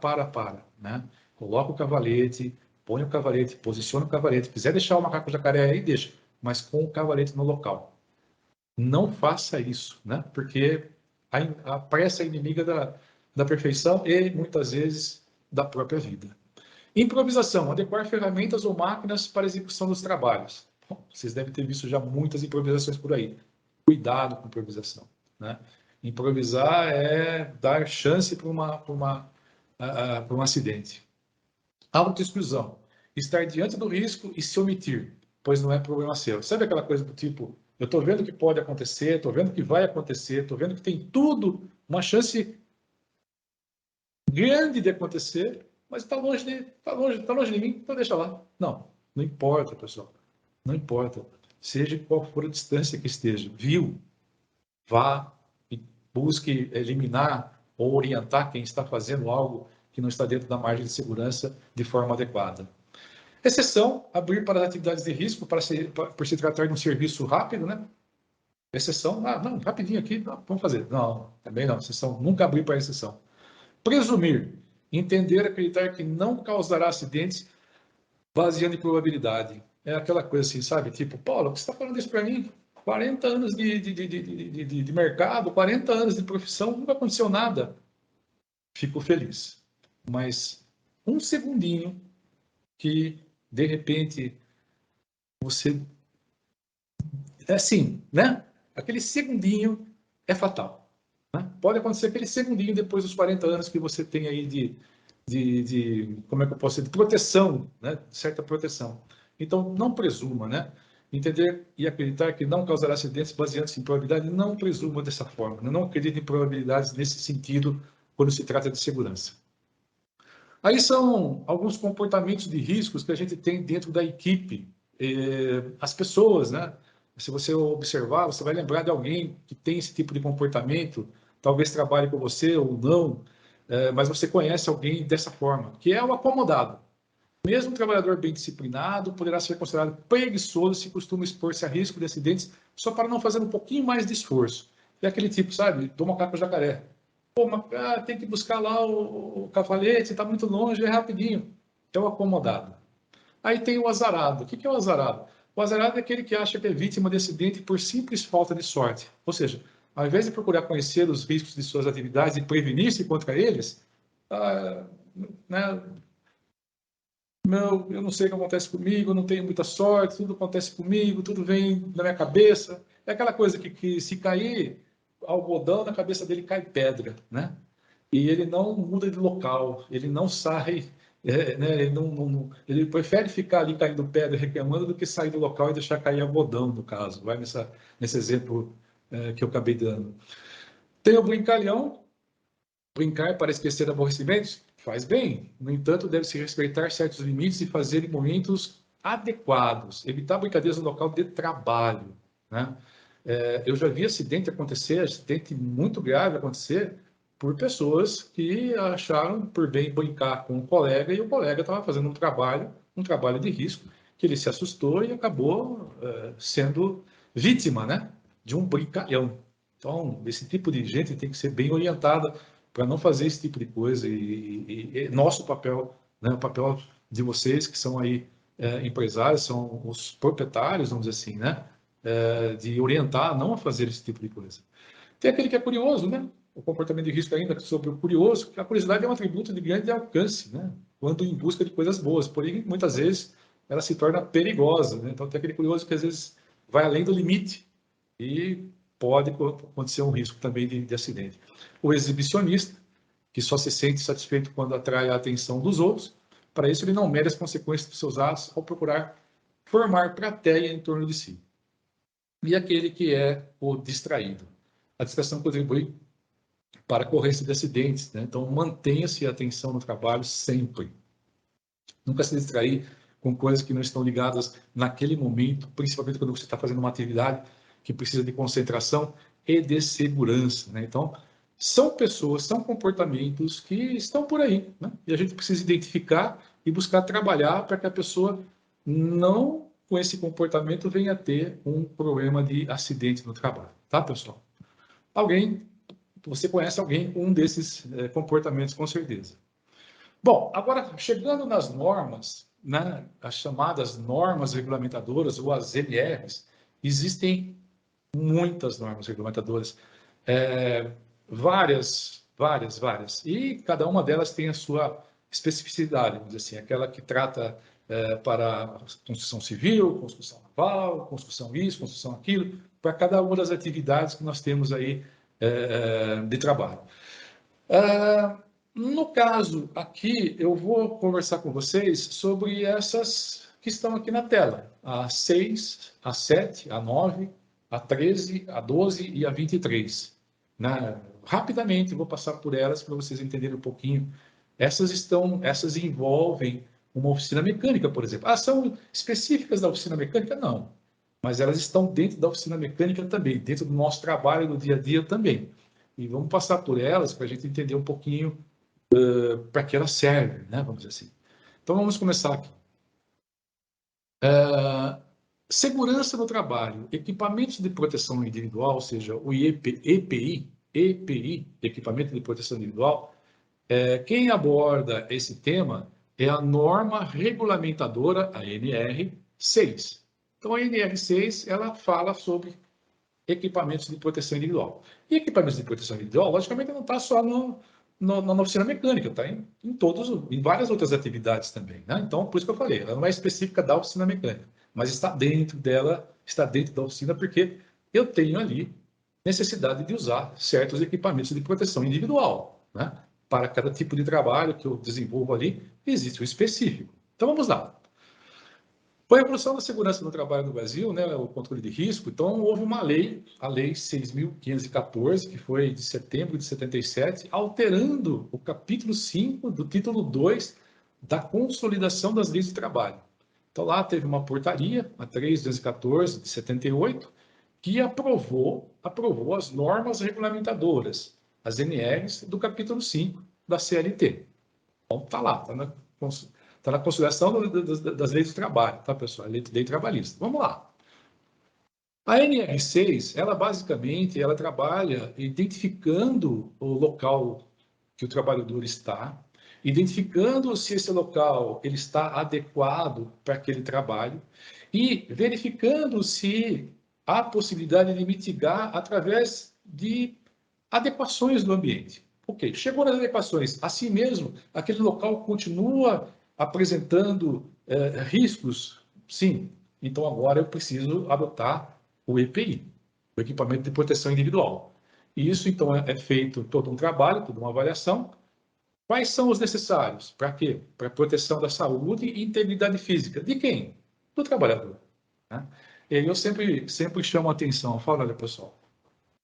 Speaker 2: né? Coloca o cavalete, põe o cavalete, posiciona o cavalete. Se quiser deixar o macaco jacaré aí, deixa, mas com o cavalete no local. Não faça isso, né? Porque a pressa é inimiga da perfeição e, muitas vezes, da própria vida. Improvisação, adequar ferramentas ou máquinas para a execução dos trabalhos. Bom, vocês devem ter visto já muitas improvisações por aí. Cuidado com improvisação, né? Improvisar é dar chance para um acidente. Autoexclusão, estar diante do risco e se omitir, pois não é problema seu. Sabe aquela coisa do tipo, eu estou vendo que pode acontecer, estou vendo que vai acontecer, estou vendo que tem tudo, uma chance grande de acontecer, mas está longe de mim, então deixa lá. Não importa, pessoal. Não importa. Seja qual for a distância que esteja. Viu? Vá e busque eliminar ou orientar quem está fazendo algo que não está dentro da margem de segurança de forma adequada. Exceção, abrir para as atividades de risco por se tratar de um serviço rápido, né? Exceção, não, rapidinho aqui, vamos fazer. Não, também não. Exceção, nunca abrir para exceção. Presumir, entender, acreditar que não causará acidentes baseando em probabilidade. É aquela coisa assim, sabe? Tipo, Paulo, o que você está falando isso para mim? 40 anos de mercado, 40 anos de profissão, nunca aconteceu nada. Fico feliz. Mas um segundinho que, de repente, você... É assim, né? Aquele segundinho é fatal. Né? Pode acontecer aquele segundinho depois dos 40 anos que você tem aí como é que eu posso dizer, de proteção, né? Certa proteção. Então, não presuma, né? Entender e acreditar que não causará acidentes baseados em probabilidade, não presuma dessa forma. Não acredite em probabilidades nesse sentido quando se trata de segurança. Aí são alguns comportamentos de riscos que a gente tem dentro da equipe. As pessoas, né? Se você observar, você vai lembrar de alguém que tem esse tipo de comportamento, talvez trabalhe com você ou não, mas você conhece alguém dessa forma, que é o acomodado. Mesmo um trabalhador bem disciplinado poderá ser considerado preguiçoso se costuma expor-se a risco de acidentes só para não fazer um pouquinho mais de esforço. É aquele tipo, sabe, do macaco jacaré. Pô, tem que buscar lá o cavalete, está muito longe, é rapidinho. É o acomodado. Aí tem o azarado. O que é o azarado? O azarado é aquele que acha que é vítima de acidente por simples falta de sorte. Ou seja, ao invés de procurar conhecer os riscos de suas atividades e prevenir-se contra eles, né, eu não sei o que acontece comigo, eu não tenho muita sorte, tudo acontece comigo, tudo vem na minha cabeça. É aquela coisa que se cair algodão, na cabeça dele cai pedra, né? E ele não muda de local, ele não sai, né? Ele prefere ficar ali caindo pedra, reclamando, do que sair do local e deixar cair algodão, no caso. Vai nesse exemplo que eu acabei dando. Tem o brincalhão. Brincar para esquecer aborrecimentos faz bem. No entanto, deve-se respeitar certos limites e fazer em momentos adequados. Evitar brincadeiras no local de trabalho, né? Eu já vi acidente muito grave acontecer, por pessoas que acharam por bem brincar com um colega e o colega estava fazendo um trabalho de risco, que ele se assustou e acabou sendo vítima, né, de um brincalhão. Então, esse tipo de gente tem que ser bem orientada para não fazer esse tipo de coisa. E nosso papel, né, o papel de vocês que são aí empresários, são os proprietários, vamos dizer assim, né, de orientar não a fazer esse tipo de coisa. Tem aquele que é curioso, né? O comportamento de risco ainda sobre o curioso, que a curiosidade é um atributo de grande alcance, né? Quando em busca de coisas boas, porém muitas vezes ela se torna perigosa, né? Então tem aquele curioso que às vezes vai além do limite e pode acontecer um risco também de acidente. O exibicionista, que só se sente satisfeito quando atrai a atenção dos outros, para isso ele não mede as consequências dos seus atos ao procurar formar plateia em torno de si. E aquele que é o distraído. A distração contribui para a ocorrência de acidentes, né? Então mantenha-se a atenção no trabalho sempre. Nunca se distrair com coisas que não estão ligadas naquele momento, principalmente quando você está fazendo uma atividade que precisa de concentração e de segurança, né? Então, são pessoas, são comportamentos que estão por aí, né? E a gente precisa identificar e buscar trabalhar para que a pessoa não, com esse comportamento, venha a ter um problema de acidente no trabalho, tá, pessoal? Você conhece alguém com um desses comportamentos, com certeza. Bom, agora, chegando nas normas, né, as chamadas normas regulamentadoras, ou as NRs, existem muitas normas regulamentadoras, várias, e cada uma delas tem a sua especificidade, vamos dizer assim, aquela que trata para construção civil, construção naval, construção isso, construção aquilo, para cada uma das atividades que nós temos aí de trabalho. No caso aqui, eu vou conversar com vocês sobre essas que estão aqui na tela. A 6, a 7, a 9, a 13, a 12 e a 23. Rapidamente, vou passar por elas para vocês entenderem um pouquinho. Essas envolvem uma oficina mecânica, por exemplo. São específicas da oficina mecânica? Não. Mas elas estão dentro da oficina mecânica também, dentro do nosso trabalho no dia a dia também. E vamos passar por elas para a gente entender um pouquinho para que elas servem, né? Vamos dizer assim. Então, vamos começar aqui. Segurança no trabalho, equipamentos de proteção individual, ou seja, o EPI, equipamento de proteção individual. Quem aborda esse tema é a norma regulamentadora, a NR6. Então, a NR6, ela fala sobre equipamentos de proteção individual. E equipamentos de proteção individual, logicamente, não está só na oficina mecânica, está em várias outras atividades também, né? Então, por isso que eu falei, ela não é específica da oficina mecânica, mas está dentro dela, está dentro da oficina, porque eu tenho ali necessidade de usar certos equipamentos de proteção individual, né? Para cada tipo de trabalho que eu desenvolvo ali, existe um específico. Então, vamos lá. Com a evolução da segurança no trabalho no Brasil, né, o controle de risco, então houve uma lei, a Lei 6.514, que foi de setembro de 77, alterando o capítulo 5 do título 2 da Consolidação das Leis de Trabalho. Então lá teve uma portaria, a 3.214 de 78, que aprovou as normas regulamentadoras, as NRs, do capítulo 5 da CLT. Então está lá, está na consideração das leis do trabalho, tá, pessoal? Lei trabalhista. Vamos lá. A NR6, ela basicamente, ela trabalha identificando o local que o trabalhador está, identificando se esse local ele está adequado para aquele trabalho e verificando se há possibilidade de mitigar através de adequações do ambiente. Ok, chegou nas adequações, assim mesmo, aquele local continua apresentando riscos? Sim. Então, agora eu preciso adotar o EPI, o equipamento de proteção individual. E isso, então, é feito todo um trabalho, toda uma avaliação. Quais são os necessários? Para quê? Para proteção da saúde e integridade física. De quem? Do trabalhador. Né? E aí eu sempre chamo a atenção, eu falo, olha, pessoal,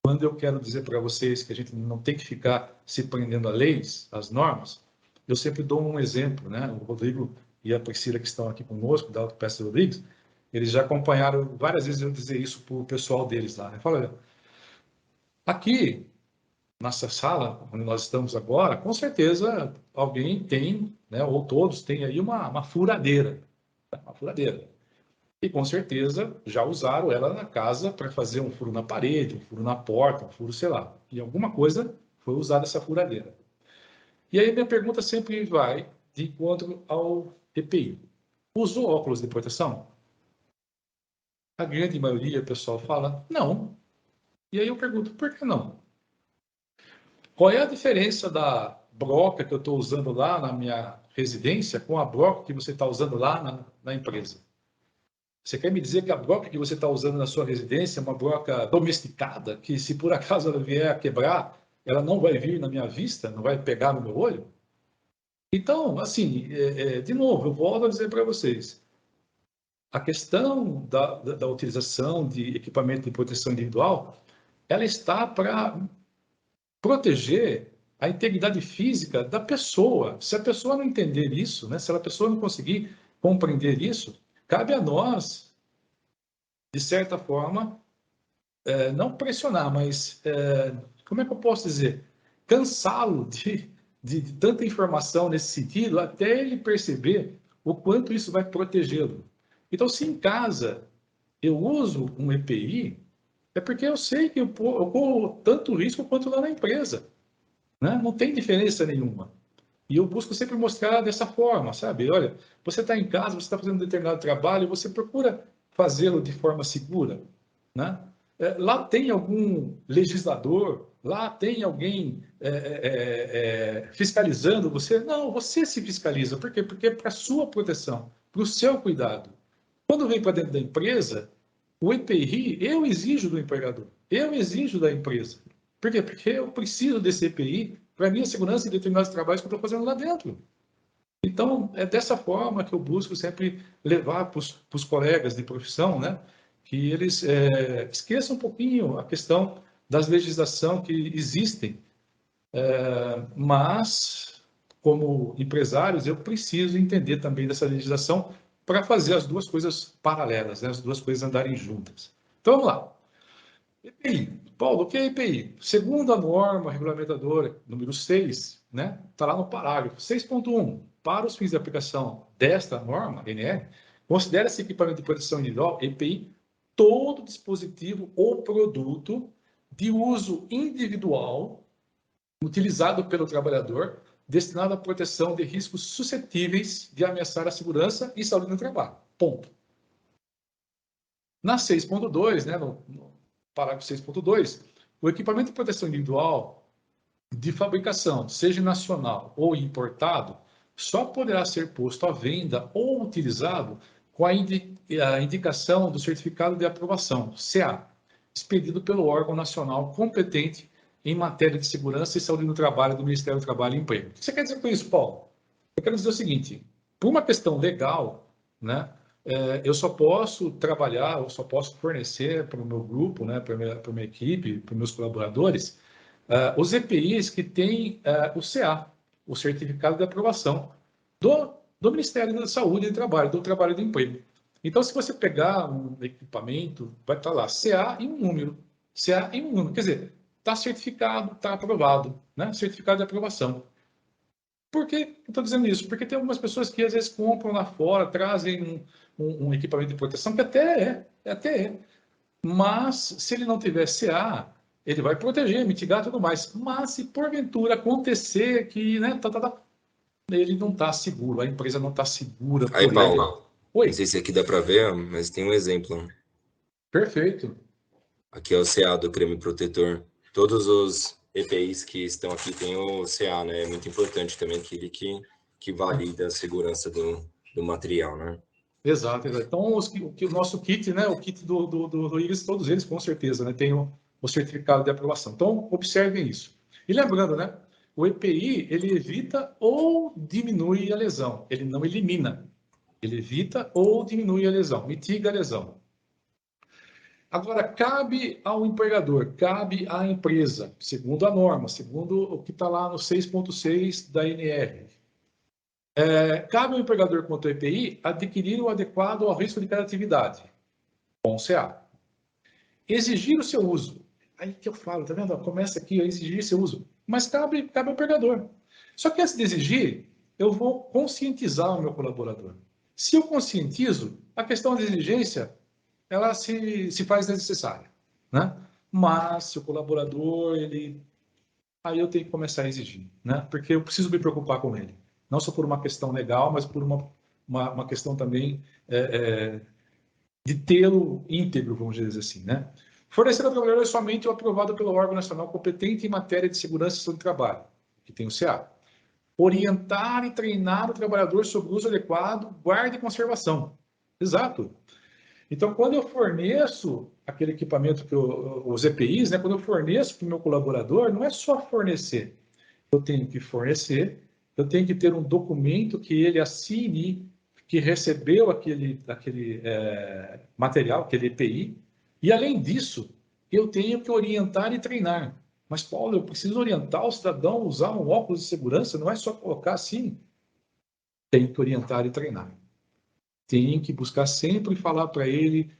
Speaker 2: quando eu quero dizer para vocês que a gente não tem que ficar se prendendo a leis, às normas, eu sempre dou um exemplo, né? O Rodrigo e a Priscila, que estão aqui conosco, da Autopeça Rodrigues, eles já acompanharam várias vezes eu dizer isso para o pessoal deles lá. Né? Fala, olha, aqui, nessa sala, onde nós estamos agora, com certeza alguém tem, né, ou todos têm aí uma furadeira. Uma furadeira. E com certeza já usaram ela na casa para fazer um furo na parede, um furo na porta, um furo, sei lá. E alguma coisa foi usada essa furadeira. E aí minha pergunta sempre vai de encontro ao EPI. Usou óculos de proteção? A grande maioria, o pessoal fala, não. E aí eu pergunto, por que não? Qual é a diferença da broca que eu estou usando lá na minha residência com a broca que você está usando lá na empresa? Você quer me dizer que a broca que você está usando na sua residência é uma broca domesticada, que se por acaso ela vier a quebrar, ela não vai vir na minha vista, não vai pegar no meu olho? Então, assim, de novo, eu volto a dizer para vocês, a questão da utilização de equipamento de proteção individual, ela está para proteger a integridade física da pessoa. Se a pessoa não entender isso, né, se a pessoa não conseguir compreender isso, cabe a nós, de certa forma, não pressionar, mas como é que eu posso dizer? Cansá-lo de tanta informação nesse sentido, até ele perceber o quanto isso vai protegê-lo. Então, se em casa eu uso um EPI, é porque eu sei que eu corro tanto risco quanto lá na empresa. Né? Não tem diferença nenhuma. E eu busco sempre mostrar dessa forma, sabe? Olha, você está em casa, você está fazendo um determinado trabalho, você procura fazê-lo de forma segura, né? Lá tem algum legislador, lá tem alguém fiscalizando você? Não, você se fiscaliza. Por quê? Porque é para a sua proteção, para o seu cuidado. Quando vem para dentro da empresa, o EPI eu exijo do empregador, eu exijo da empresa. Por quê? Porque eu preciso desse EPI para a minha segurança em determinados trabalhos que eu estou fazendo lá dentro. Então, é dessa forma que eu busco sempre levar para os colegas de profissão, né, que eles esqueçam um pouquinho a questão das legislações que existem, mas, como empresários, eu preciso entender também dessa legislação para fazer as duas coisas paralelas, né, as duas coisas andarem juntas. Então, vamos lá. EPI. Paulo, o que é EPI? Segundo a norma regulamentadora número 6, né, está lá no parágrafo 6.1, para os fins de aplicação desta norma, NR, considera-se equipamento de proteção individual, EPI, todo dispositivo ou produto de uso individual utilizado pelo trabalhador destinado à proteção de riscos suscetíveis de ameaçar a segurança e saúde no trabalho. Ponto. Na 6.2, né, no parágrafo 6.2, o equipamento de proteção individual de fabricação, seja nacional ou importado, só poderá ser posto à venda ou utilizado com a indicação do certificado de aprovação, CA, expedido pelo órgão nacional competente em matéria de segurança e saúde no trabalho do Ministério do Trabalho e Emprego. O que você quer dizer com isso, Paulo? Eu quero dizer o seguinte, por uma questão legal, né, eu só posso trabalhar, eu só posso fornecer para o meu grupo, né, para a minha equipe, para os meus colaboradores, os EPIs que têm o CA, o Certificado de Aprovação do Ministério da Saúde e do Trabalho e do Emprego. Então, se você pegar um equipamento, vai estar lá CA e um número. CA e um número. Quer dizer, está certificado, está aprovado, né? Certificado de aprovação. Por que eu estou dizendo isso? Porque tem algumas pessoas que às vezes compram lá fora, trazem um equipamento de proteção que até é. Mas se ele não tiver CA, ele vai proteger, mitigar tudo mais. Mas se porventura acontecer que, né, ele não está seguro, a empresa não está segura
Speaker 1: Aí,
Speaker 2: por ele.
Speaker 1: Paulo, não sei
Speaker 2: Oi,
Speaker 1: se aqui dá para ver, mas tem um exemplo.
Speaker 2: perfeito.
Speaker 1: Aqui é o CA do creme protetor. Todos os EPIs que estão aqui têm o CA, né? É muito importante também aquele que que valida a segurança do material, né?
Speaker 2: Exato, exato. Então, o nosso kit, né, o kit do IRIS, todos eles, com certeza, né, tem o certificado de aprovação. Então, observem isso. E lembrando, né, o EPI, ele evita ou diminui a lesão, ele não elimina. Ele evita ou diminui a lesão, mitiga a lesão. Agora, cabe ao empregador, cabe à empresa, segundo a norma, segundo o que está lá no 6.6 da NR. Cabe ao empregador quanto ao EPI adquirir o adequado ao risco de cada atividade, com CA. Exigir o seu uso. Aí que eu falo, tá vendo? Começa aqui a exigir seu uso. Mas cabe ao empregador. Só que antes de exigir, eu vou conscientizar o meu colaborador. Se eu conscientizo, a questão de exigência, ela se faz desnecessária, né? Mas se o colaborador, aí eu tenho que começar a exigir, né? Porque eu preciso me preocupar com ele. Não só por uma questão legal, mas por uma questão também de tê-lo íntegro, vamos dizer assim, né? Fornecer ao trabalhador somente o aprovado pelo órgão nacional competente em matéria de segurança e saúde do trabalho, que tem o CA. Orientar e treinar o trabalhador sobre o uso adequado, guarda e conservação. Exato. Então, quando eu forneço aquele equipamento, os EPIs, né, quando eu forneço para o meu colaborador, não é só fornecer. Eu tenho que fornecer, eu tenho que ter um documento que ele assine que recebeu aquele material, aquele EPI, e além disso, eu tenho que orientar e treinar. Mas, Paulo, eu preciso orientar o cidadão a usar um óculos de segurança, não é só colocar assim. Tem que orientar e treinar. Tem que buscar sempre falar para ele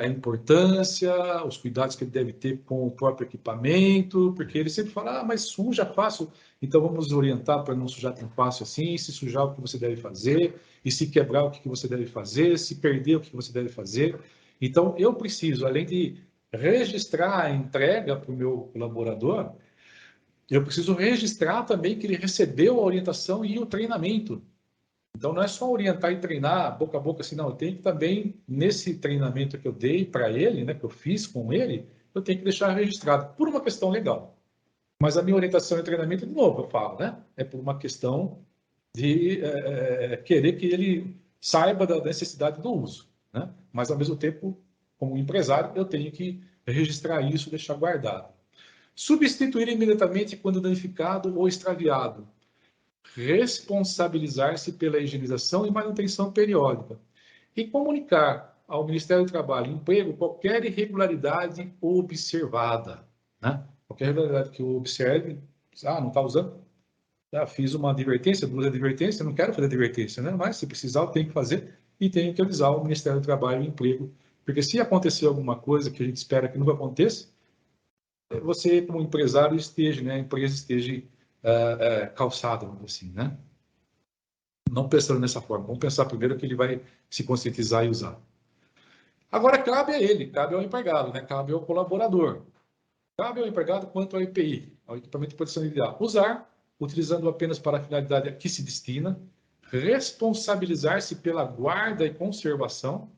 Speaker 2: a importância, os cuidados que ele deve ter com o próprio equipamento, porque ele sempre fala, mas suja fácil, então vamos orientar para não sujar tão fácil assim, se sujar o que você deve fazer, e se quebrar o que você deve fazer, se perder o que você deve fazer. Então, eu preciso, além de registrar a entrega para o meu colaborador, eu preciso registrar também que ele recebeu a orientação e o treinamento. Então, não é só orientar e treinar boca a boca, assim, não. Eu tenho que também, nesse treinamento que eu dei para ele, né, que eu fiz com ele, eu tenho que deixar registrado, por uma questão legal. Mas a minha orientação e treinamento, de novo, eu falo, né, é por uma questão de querer que ele saiba da necessidade do uso, né? Mas, ao mesmo tempo, como empresário, eu tenho que registrar isso, deixar guardado. Substituir imediatamente quando danificado ou extraviado. Responsabilizar-se pela higienização e manutenção periódica e comunicar ao Ministério do Trabalho e Emprego qualquer irregularidade observada, né? Qualquer irregularidade que eu observe, não está usando, já fiz uma advertência, duas advertências, não quero fazer advertência, né? Mas se precisar, eu tenho que fazer e tenho que avisar o Ministério do Trabalho e Emprego, porque se acontecer alguma coisa que a gente espera que nunca aconteça, você, como empresário, esteja, né? A empresa esteja calçada, vamos dizer assim, né? Não pensando nessa forma. Vamos pensar primeiro que ele vai se conscientizar e usar. Agora, cabe a ele, cabe ao empregado, né? Cabe ao colaborador. Cabe ao empregado quanto ao EPI, ao equipamento de proteção individual. Usar, utilizando apenas para a finalidade a que se destina, responsabilizar-se pela guarda e conservação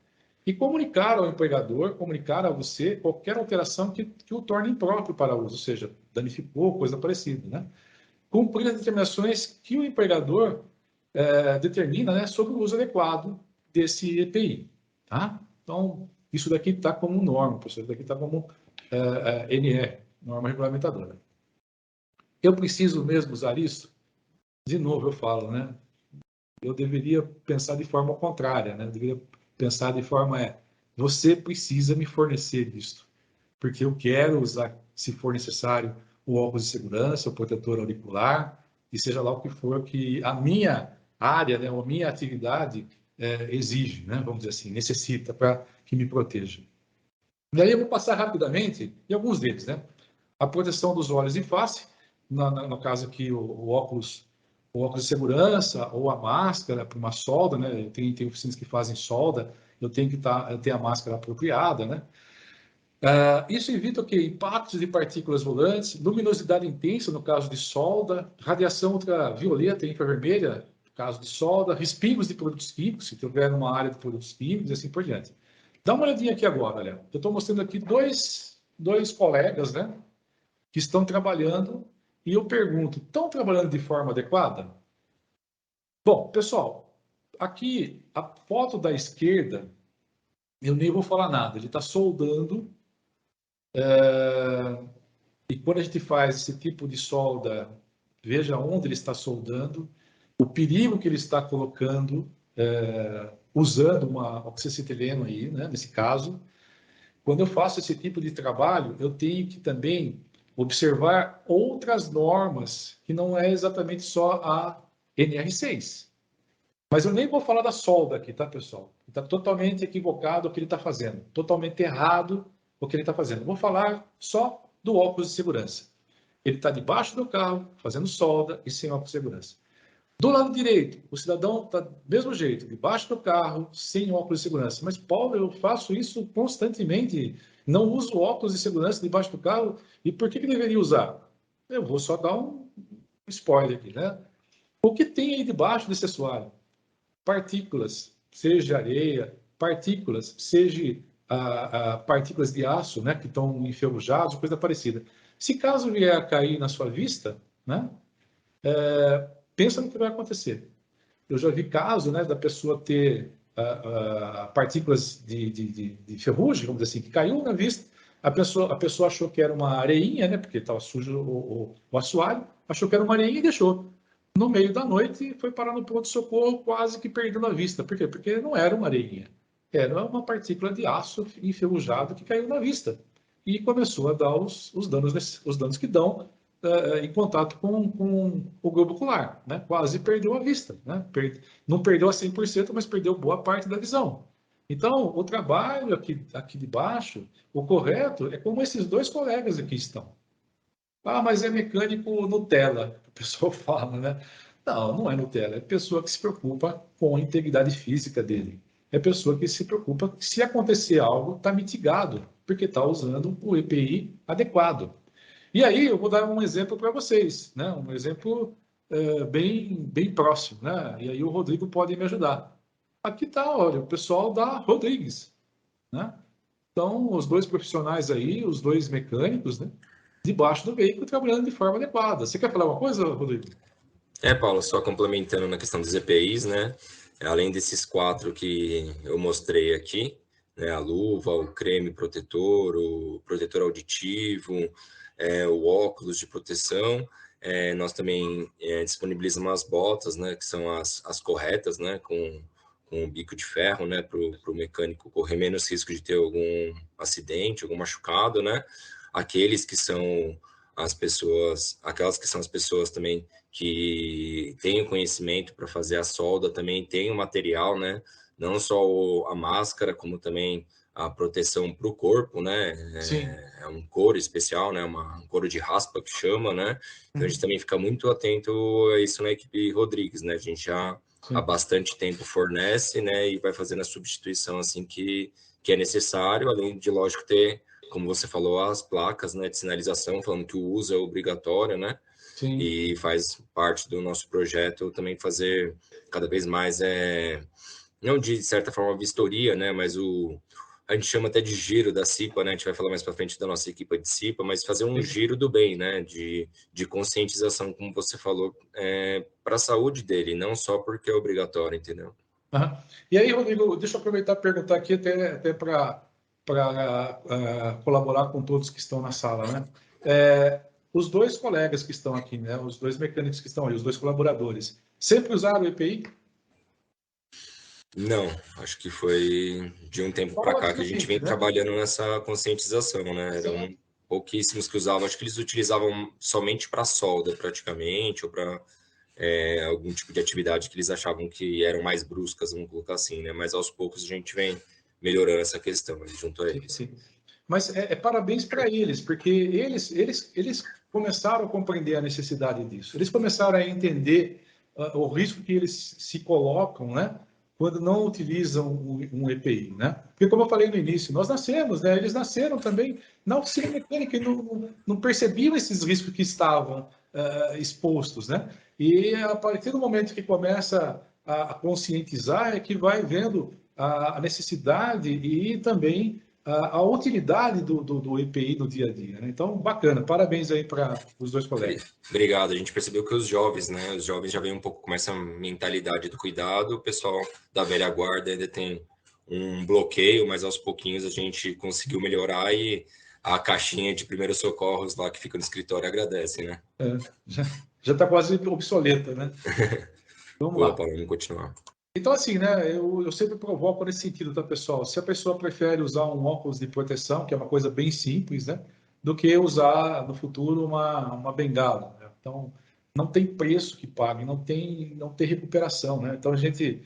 Speaker 2: e comunicar ao empregador, comunicar a você qualquer alteração que o torne impróprio para uso, ou seja, danificou, coisa parecida, né? Cumprir as determinações que o empregador determina, né, sobre o uso adequado desse EPI. Tá? Então, isso daqui está como norma, professor, isso daqui está como NR, norma regulamentadora. Eu preciso mesmo usar isso? De novo eu falo, né? Eu deveria pensar de forma contrária, né? Eu deveria pensar de forma você precisa me fornecer isso, porque eu quero usar, se for necessário, o óculos de segurança, o protetor auricular, e seja lá o que for que a minha área, né, a minha atividade exige, né, vamos dizer assim, necessita para que me proteja. E aí eu vou passar rapidamente em alguns deles, né? A proteção dos olhos e face, no caso aqui o óculos de segurança ou a máscara para uma solda, né? Tem oficinas que fazem solda, eu tenho que ter a máscara apropriada, né? Isso evita o quê? Impactos de partículas volantes, luminosidade intensa no caso de solda, radiação ultravioleta e infravermelha no caso de solda, respingos de produtos químicos, se tiver numa área de produtos químicos e assim por diante. Dá uma olhadinha aqui agora, olha. Eu estou mostrando aqui dois colegas, né, que estão trabalhando e eu pergunto, estão trabalhando de forma adequada? Bom, pessoal, aqui a foto da esquerda, eu nem vou falar nada. Ele está soldando. E quando a gente faz esse tipo de solda, veja onde ele está soldando, o perigo que ele está colocando, usando uma oxacetileno aí, né, nesse caso. Quando eu faço esse tipo de trabalho, eu tenho que também observar outras normas, que não é exatamente só a NR6. Mas eu nem vou falar da solda aqui, tá, pessoal? Está totalmente equivocado o que ele está fazendo, totalmente errado o que ele está fazendo. Vou falar só do óculos de segurança. Ele está debaixo do carro, fazendo solda e sem óculos de segurança. Do lado direito, o cidadão está do mesmo jeito, debaixo do carro, sem óculos de segurança. Mas, Paulo, eu faço isso constantemente. Não uso óculos de segurança debaixo do carro. E por que deveria usar? Eu vou só dar um spoiler aqui, né? O que tem aí debaixo desse assoalho? Partículas, seja areia, partículas, seja partículas de aço, né, que estão enferrujados, coisa parecida. Se caso vier a cair na sua vista, né, pensa no que vai acontecer. Eu já vi casos, né, da pessoa ter partículas de ferrugem, vamos dizer assim, que caiu na vista. A pessoa achou que era uma areinha, né, porque estava sujo o assoalho, achou que era uma areinha e deixou. No meio da noite, foi parar no pronto-socorro, quase que perdendo a vista. Por quê? Porque não era uma areinha. Era uma partícula de aço enferrujado que caiu na vista. E começou a dar os danos que dão em contato com o globo ocular. Né? Quase perdeu a vista. Né? Não perdeu a 100%, mas perdeu boa parte da visão. Então, o trabalho aqui de baixo, o correto, é como esses dois colegas aqui estão. Ah, mas é mecânico Nutella, o pessoal fala, né? Não, não é Nutella, é pessoa que se preocupa com a integridade física dele. É pessoa que se preocupa que se acontecer algo, está mitigado, porque está usando o EPI adequado. E aí eu vou dar um exemplo para vocês, né? Um exemplo bem próximo, né? E aí o Rodrigo pode me ajudar. Aqui está, olha, o pessoal da Rodrigues, né? Então, os dois profissionais aí, os dois mecânicos, né? Debaixo do veículo, trabalhando de forma adequada. Você quer falar uma coisa, Rodrigo?
Speaker 1: Paulo, só complementando na questão dos EPIs, né? Além desses 4 que eu mostrei aqui, né? A luva, o creme protetor, o protetor auditivo, o óculos de proteção, nós também disponibilizamos as botas, né? Que são as corretas, né? Com o bico de ferro, né? Para o mecânico correr menos risco de ter algum acidente, algum machucado, né? Aqueles que são aquelas que são as pessoas também que têm o conhecimento para fazer a solda, também tem o material, né? Não só a máscara, como também a proteção para o corpo, né?
Speaker 2: Sim.
Speaker 1: É um couro especial, né? Um couro de raspa que chama, né? Então a gente também fica muito atento a isso na equipe Rodrigues, né? A gente já há
Speaker 2: Sim.
Speaker 1: bastante tempo fornece, né? E vai fazendo a substituição assim que é necessário, além de, lógico, ter, como você falou, as placas, né, de sinalização, falando que o uso é obrigatório, né?
Speaker 2: Sim.
Speaker 1: E faz parte do nosso projeto também fazer cada vez mais, não de certa forma vistoria, né, mas a gente chama até de giro da CIPA, né, a gente vai falar mais para frente da nossa equipe de CIPA, mas fazer um giro do bem, né, de conscientização, como você falou, para a saúde dele, não só porque é obrigatório, entendeu?
Speaker 2: Uhum. E aí, Rodrigo, deixa eu aproveitar e perguntar aqui até para colaborar com todos que estão na sala, né? Os dois colegas que estão aqui, né? Os dois mecânicos que estão aí, os dois colaboradores, sempre usaram o EPI?
Speaker 1: Não, acho que foi de um tempo para cá que a gente
Speaker 2: Relativamente,
Speaker 1: vem
Speaker 2: né?
Speaker 1: trabalhando nessa conscientização, né? Eram pouquíssimos que usavam, acho que eles utilizavam somente para solda, praticamente, ou para algum tipo de atividade que eles achavam que eram mais bruscas, vamos colocar assim, né? Mas aos poucos a gente vem melhorando essa questão junto a
Speaker 2: Sim,
Speaker 1: eles.
Speaker 2: sim. Mas parabéns para eles, porque eles começaram a compreender a necessidade disso. Eles começaram a entender o risco que eles se colocam, né, quando não utilizam um EPI, né? Porque como eu falei no início, nós nascemos, né? Eles nasceram também na oficina mecânica e não percebiam esses riscos que estavam expostos, né? E a partir do momento que começa a conscientizar é que vai vendo a necessidade e também a utilidade do EPI no dia a dia, né? Então, bacana, parabéns aí para os dois colegas.
Speaker 1: Obrigado. A gente percebeu que os jovens, né? Os jovens já vêm um pouco com essa mentalidade do cuidado. O pessoal da velha guarda ainda tem um bloqueio, mas aos pouquinhos a gente conseguiu melhorar e a caixinha de primeiros socorros lá que fica no escritório agradece, né?
Speaker 2: Já está quase obsoleta, né? Vamos
Speaker 1: Boa,
Speaker 2: lá.
Speaker 1: Paulo, vamos continuar.
Speaker 2: Então, assim, né, eu sempre provoco nesse sentido, tá, pessoal? Se a pessoa prefere usar um óculos de proteção, que é uma coisa bem simples, né, do que usar no futuro uma bengala, né? Então, não tem preço que pague, não tem recuperação, né? Então, a gente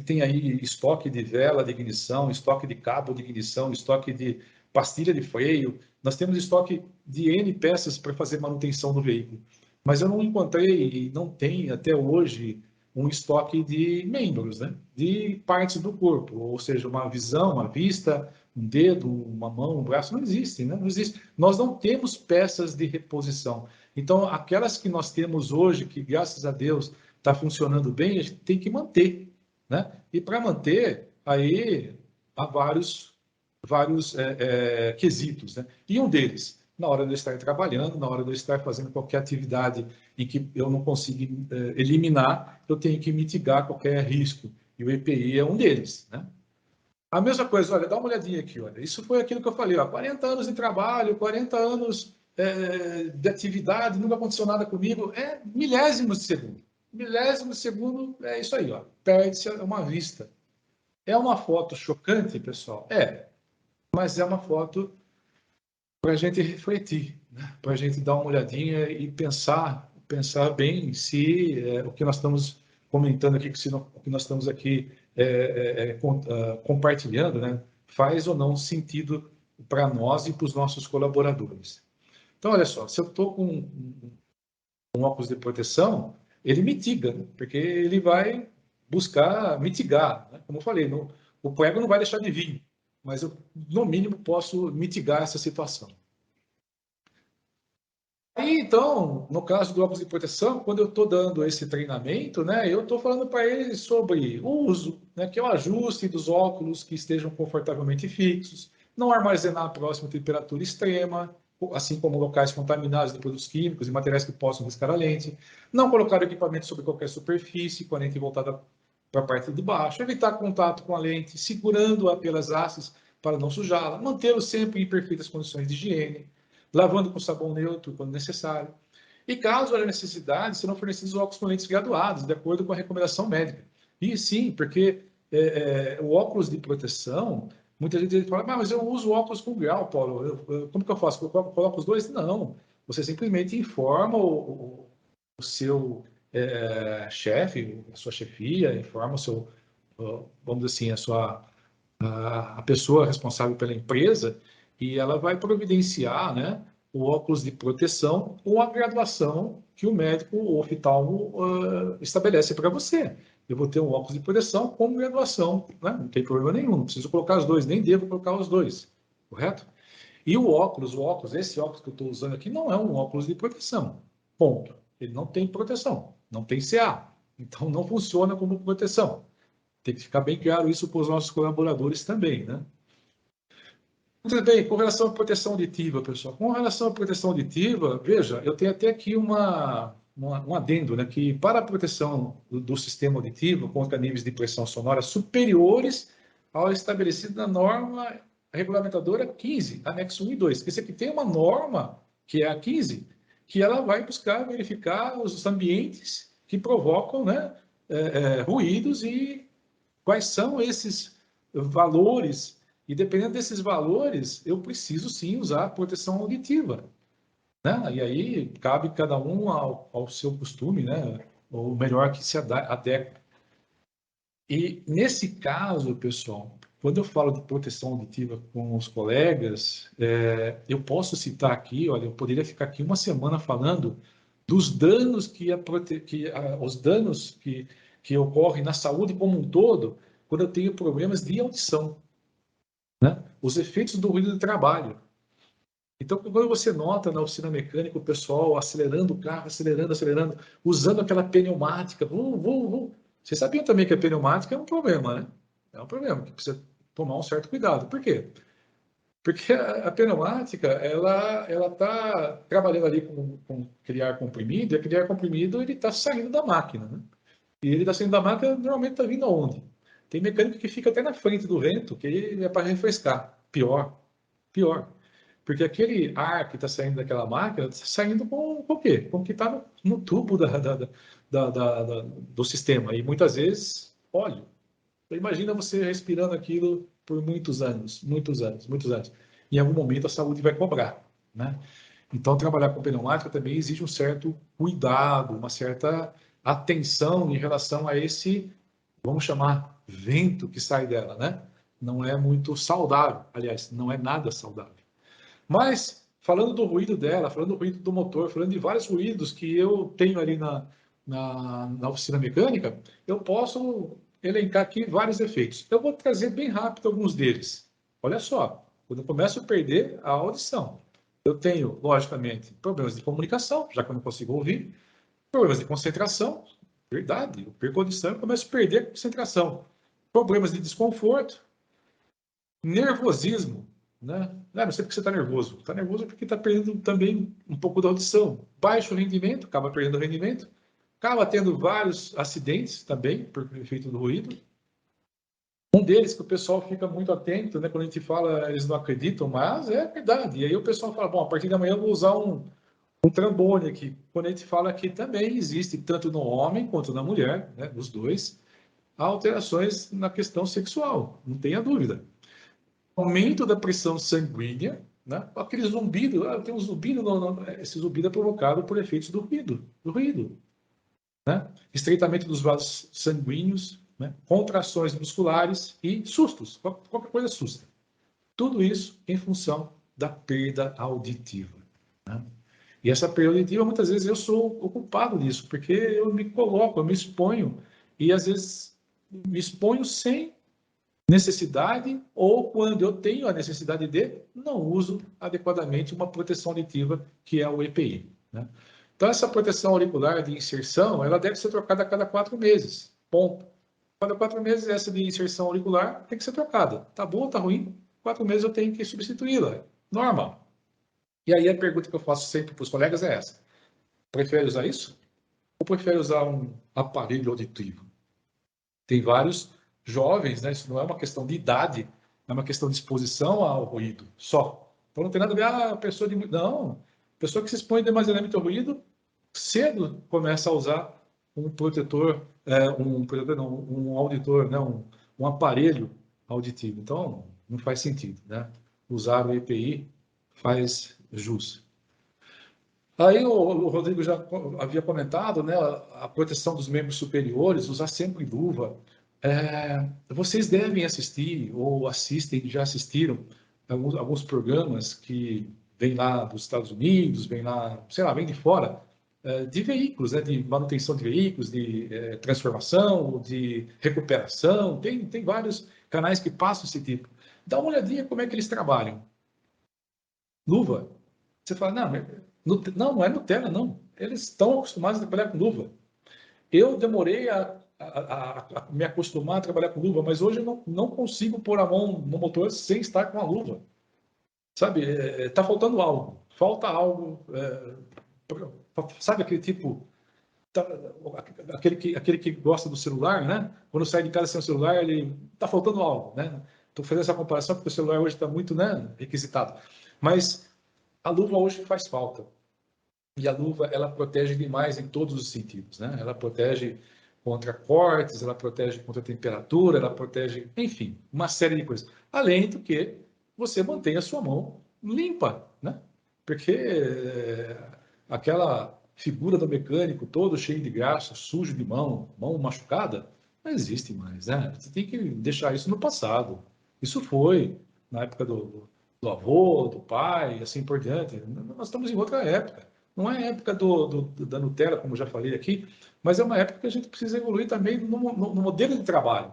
Speaker 2: tem aí estoque de vela de ignição, estoque de cabo de ignição, estoque de pastilha de freio, nós temos estoque de N peças para fazer manutenção do veículo. Mas eu não encontrei, e não tem até hoje, um estoque de membros, né? De partes do corpo, ou seja, uma visão, uma vista, um dedo, uma mão, um braço, não existe, né? Não existe. Nós não temos peças de reposição. Então, aquelas que nós temos hoje, que graças a Deus está funcionando bem, a gente tem que manter, né? E para manter, aí há vários quesitos, né? E um deles, na hora de eu estar trabalhando, na hora de eu estar fazendo qualquer atividade em que eu não consigo eliminar, eu tenho que mitigar qualquer risco. E o EPI é um deles, né? A mesma coisa, olha, dá uma olhadinha aqui, olha. Isso foi aquilo que eu falei, ó, 40 anos de trabalho, 40 anos de atividade, nunca aconteceu nada comigo, é milésimos de segundo. Milésimo de segundo é isso aí, ó. Perde-se uma vista. É uma foto chocante, pessoal? É, mas é uma foto para a gente refletir, né? Para a gente dar uma olhadinha e pensar bem se o que nós estamos comentando aqui, o que nós estamos aqui compartilhando, né, faz ou não sentido para nós e para os nossos colaboradores. Então, olha só, se eu estou com um óculos de proteção, ele mitiga, né? Porque ele vai buscar mitigar, né? Como eu falei, o prego não vai deixar de vir, mas eu, no mínimo, posso mitigar essa situação. E, então, no caso do óculos de proteção, quando eu estou dando esse treinamento, né, eu estou falando para eles sobre o uso, né, que é o ajuste dos óculos que estejam confortavelmente fixos, não armazenar próximo à temperatura extrema, assim como locais contaminados de produtos químicos e materiais que possam riscar a lente, não colocar o equipamento sobre qualquer superfície, com a lente voltada para a parte de baixo, evitar contato com a lente, segurando-a pelas hastes para não sujá-la, mantê-lo sempre em perfeitas condições de higiene, lavando com sabão neutro quando necessário. E caso haja necessidade, serão fornecidos óculos com lentes graduadas, de acordo com a recomendação médica. E sim, porque o óculos de proteção, muita gente fala, mas eu uso óculos com grau, Paulo, como que eu faço? Eu coloco os dois? Não, você simplesmente informa o seu chefe, a sua chefia, informa o seu, vamos dizer assim, a pessoa responsável pela empresa, e ela vai providenciar, né, o óculos de proteção com a graduação que o médico ou oftalmo estabelece para você. Eu vou ter um óculos de proteção com graduação, né? Não tem problema nenhum, não preciso colocar os dois, nem devo colocar os dois, correto? E esse óculos que eu estou usando aqui não é um óculos de proteção, ponto. Ele não tem proteção, não tem CA, então não funciona como proteção. Tem que ficar bem claro isso para os nossos colaboradores também, né? Muito bem, com relação à proteção auditiva, pessoal. Com relação à proteção auditiva, veja, eu tenho até aqui um adendo, né, que para a proteção do sistema auditivo contra níveis de pressão sonora superiores ao estabelecido na norma regulamentadora 15, anexo 1 e 2. Esse aqui tem uma norma, que é a 15, que ela vai buscar verificar os ambientes que provocam, né, ruídos e quais são esses valores. E dependendo desses valores, eu preciso sim usar proteção auditiva, né? E aí cabe cada um ao seu costume, né? O melhor que se adequa. E nesse caso, pessoal, quando eu falo de proteção auditiva com os colegas, eu posso citar aqui, olha, eu poderia ficar aqui uma semana falando dos danos os danos que ocorrem na saúde como um todo quando eu tenho problemas de audição, né? Os efeitos do ruído de trabalho. Então, quando você nota na oficina mecânica o pessoal acelerando o carro, acelerando, usando aquela pneumática, vocês sabiam também que a pneumática é um problema, né? É um problema que precisa tomar um certo cuidado. Por quê? Porque a pneumática, ela está trabalhando ali com aquele ar comprimido, e aquele ar comprimido ele está saindo da máquina, né? E ele está saindo da máquina, normalmente está vindo aonde? Tem mecânico que fica até na frente do vento, que é para refrescar. Pior, pior. Porque aquele ar que está saindo daquela máquina está saindo com o quê? Com o que está no tubo do sistema. E muitas vezes, óleo. Então, imagina você respirando aquilo por muitos anos, muitos anos, muitos anos. Em algum momento a saúde vai cobrar, né? Então, trabalhar com pneumática também exige um certo cuidado, uma certa atenção em relação a esse, vamos chamar, vento que sai dela, né? Não é muito saudável, aliás, não é nada saudável. Mas, falando do ruído dela, falando do ruído do motor, falando de vários ruídos que eu tenho ali na oficina mecânica, eu posso elencar aqui vários efeitos. Eu vou trazer bem rápido alguns deles. Olha só, quando eu começo a perder a audição, eu tenho, logicamente, problemas de comunicação, já que eu não consigo ouvir, problemas de concentração, verdade, eu perco a audição e começo a perder a concentração, problemas de desconforto, nervosismo, né? Não sei porque você está nervoso. Está nervoso porque está perdendo também um pouco da audição. Baixo rendimento, acaba perdendo o rendimento. Acaba tendo vários acidentes também, por efeito do ruído. Um deles que o pessoal fica muito atento, né? Quando a gente fala, eles não acreditam, mas é verdade. E aí o pessoal fala, bom, a partir da manhã eu vou usar um trombone aqui. Quando a gente fala que também existe, tanto no homem quanto na mulher, né? Os dois, alterações na questão sexual, não tenha dúvida. Aumento da pressão sanguínea, né? Aquele zumbido, tem um zumbido, esse zumbido é provocado por efeitos do ruído, né? Estreitamento dos vasos sanguíneos, né? Contrações musculares e sustos, qualquer coisa assusta. Tudo isso em função da perda auditiva, né? E essa perda auditiva, muitas vezes eu sou o culpado disso, porque eu me coloco, eu me exponho, e às vezes me exponho sem necessidade ou quando eu tenho a necessidade de, não uso adequadamente uma proteção auditiva, que é o EPI, né? Então, essa proteção auricular de inserção, ela deve ser trocada a cada 4 meses, ponto. Cada 4 meses, essa de inserção auricular tem que ser trocada. Tá bom, tá ruim? 4 meses eu tenho que substituí-la. Normal. E aí a pergunta que eu faço sempre para os colegas é essa: prefere usar isso? Ou prefere usar um aparelho auditivo? Tem vários jovens, né? Isso não é uma questão de idade, é uma questão de exposição ao ruído só. Então não tem nada a ver, a pessoa de. Não, pessoa que se expõe demasiadamente ao ruído, cedo começa a usar um protetor, não, um auditor, né? Um aparelho auditivo. Então não faz sentido, né? Usar o EPI faz jus. Aí o Rodrigo já havia comentado, né, a proteção dos membros superiores, usar sempre luva. Vocês devem assistir, ou assistem, já assistiram, alguns programas que vêm lá dos Estados Unidos, vêm lá, sei lá, vêm de fora, de veículos, né, de manutenção de veículos, de transformação, de recuperação. Tem vários canais que passam esse tipo. Dá uma olhadinha como é que eles trabalham. Luva. Você fala, não é Nutella, não. Eles estão acostumados a trabalhar com luva. Eu demorei a me acostumar a trabalhar com luva, mas hoje eu não consigo pôr a mão no motor sem estar com a luva. Sabe, está faltando algo. Falta algo. Sabe aquele tipo. Tá, aquele que gosta do celular, né? Quando sai de casa sem o celular, ele está faltando algo, né? Estou fazendo essa comparação porque o celular hoje está muito, né, requisitado. Mas a luva hoje faz falta. E a luva, ela protege demais em todos os sentidos, né? Ela protege contra cortes, ela protege contra temperatura, ela protege, enfim, uma série de coisas. Além do que você mantém a sua mão limpa, né? Porque aquela figura do mecânico todo cheio de graxa, sujo de mão machucada, não existe mais, né? Você tem que deixar isso no passado. Isso foi na época do avô, do pai, assim por diante. Nós estamos em outra época. Não é a época da Nutella, como já falei aqui, mas é uma época que a gente precisa evoluir também no modelo de trabalho.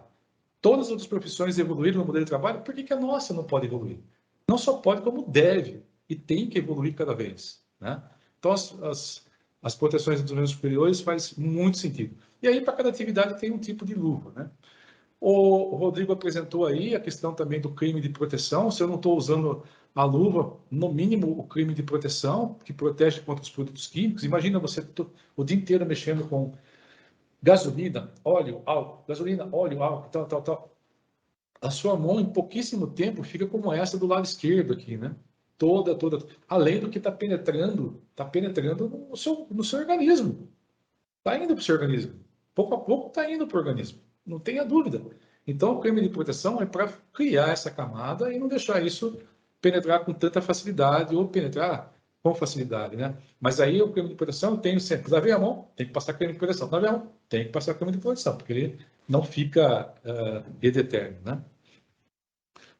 Speaker 2: Todas as outras profissões evoluíram no modelo de trabalho, por que a nossa não pode evoluir? Não só pode, como deve, e tem que evoluir cada vez, né? Então, as proteções dos membros superiores faz muito sentido. E aí, para cada atividade, tem um tipo de luva, né? O Rodrigo apresentou aí a questão também do creme de proteção. Se eu não estou usando a luva, no mínimo o creme de proteção, que protege contra os produtos químicos. Imagina você o dia inteiro mexendo com gasolina, óleo, álcool, gasolina, óleo, álcool, tal, tal, tal. A sua mão, em pouquíssimo tempo, fica como essa do lado esquerdo aqui, né? Toda. Além do que está penetrando no seu organismo. Está indo para o seu organismo. Pouco a pouco está indo para o organismo. Não tenha dúvida. Então, o creme de proteção é para criar essa camada e não deixar isso penetrar com tanta facilidade ou penetrar com facilidade, né? Mas aí o creme de proteção eu tenho sempre. Lavei a mão, tem que passar creme de proteção. Lavei a mão, tem que passar creme de proteção, porque ele não fica eterno, né?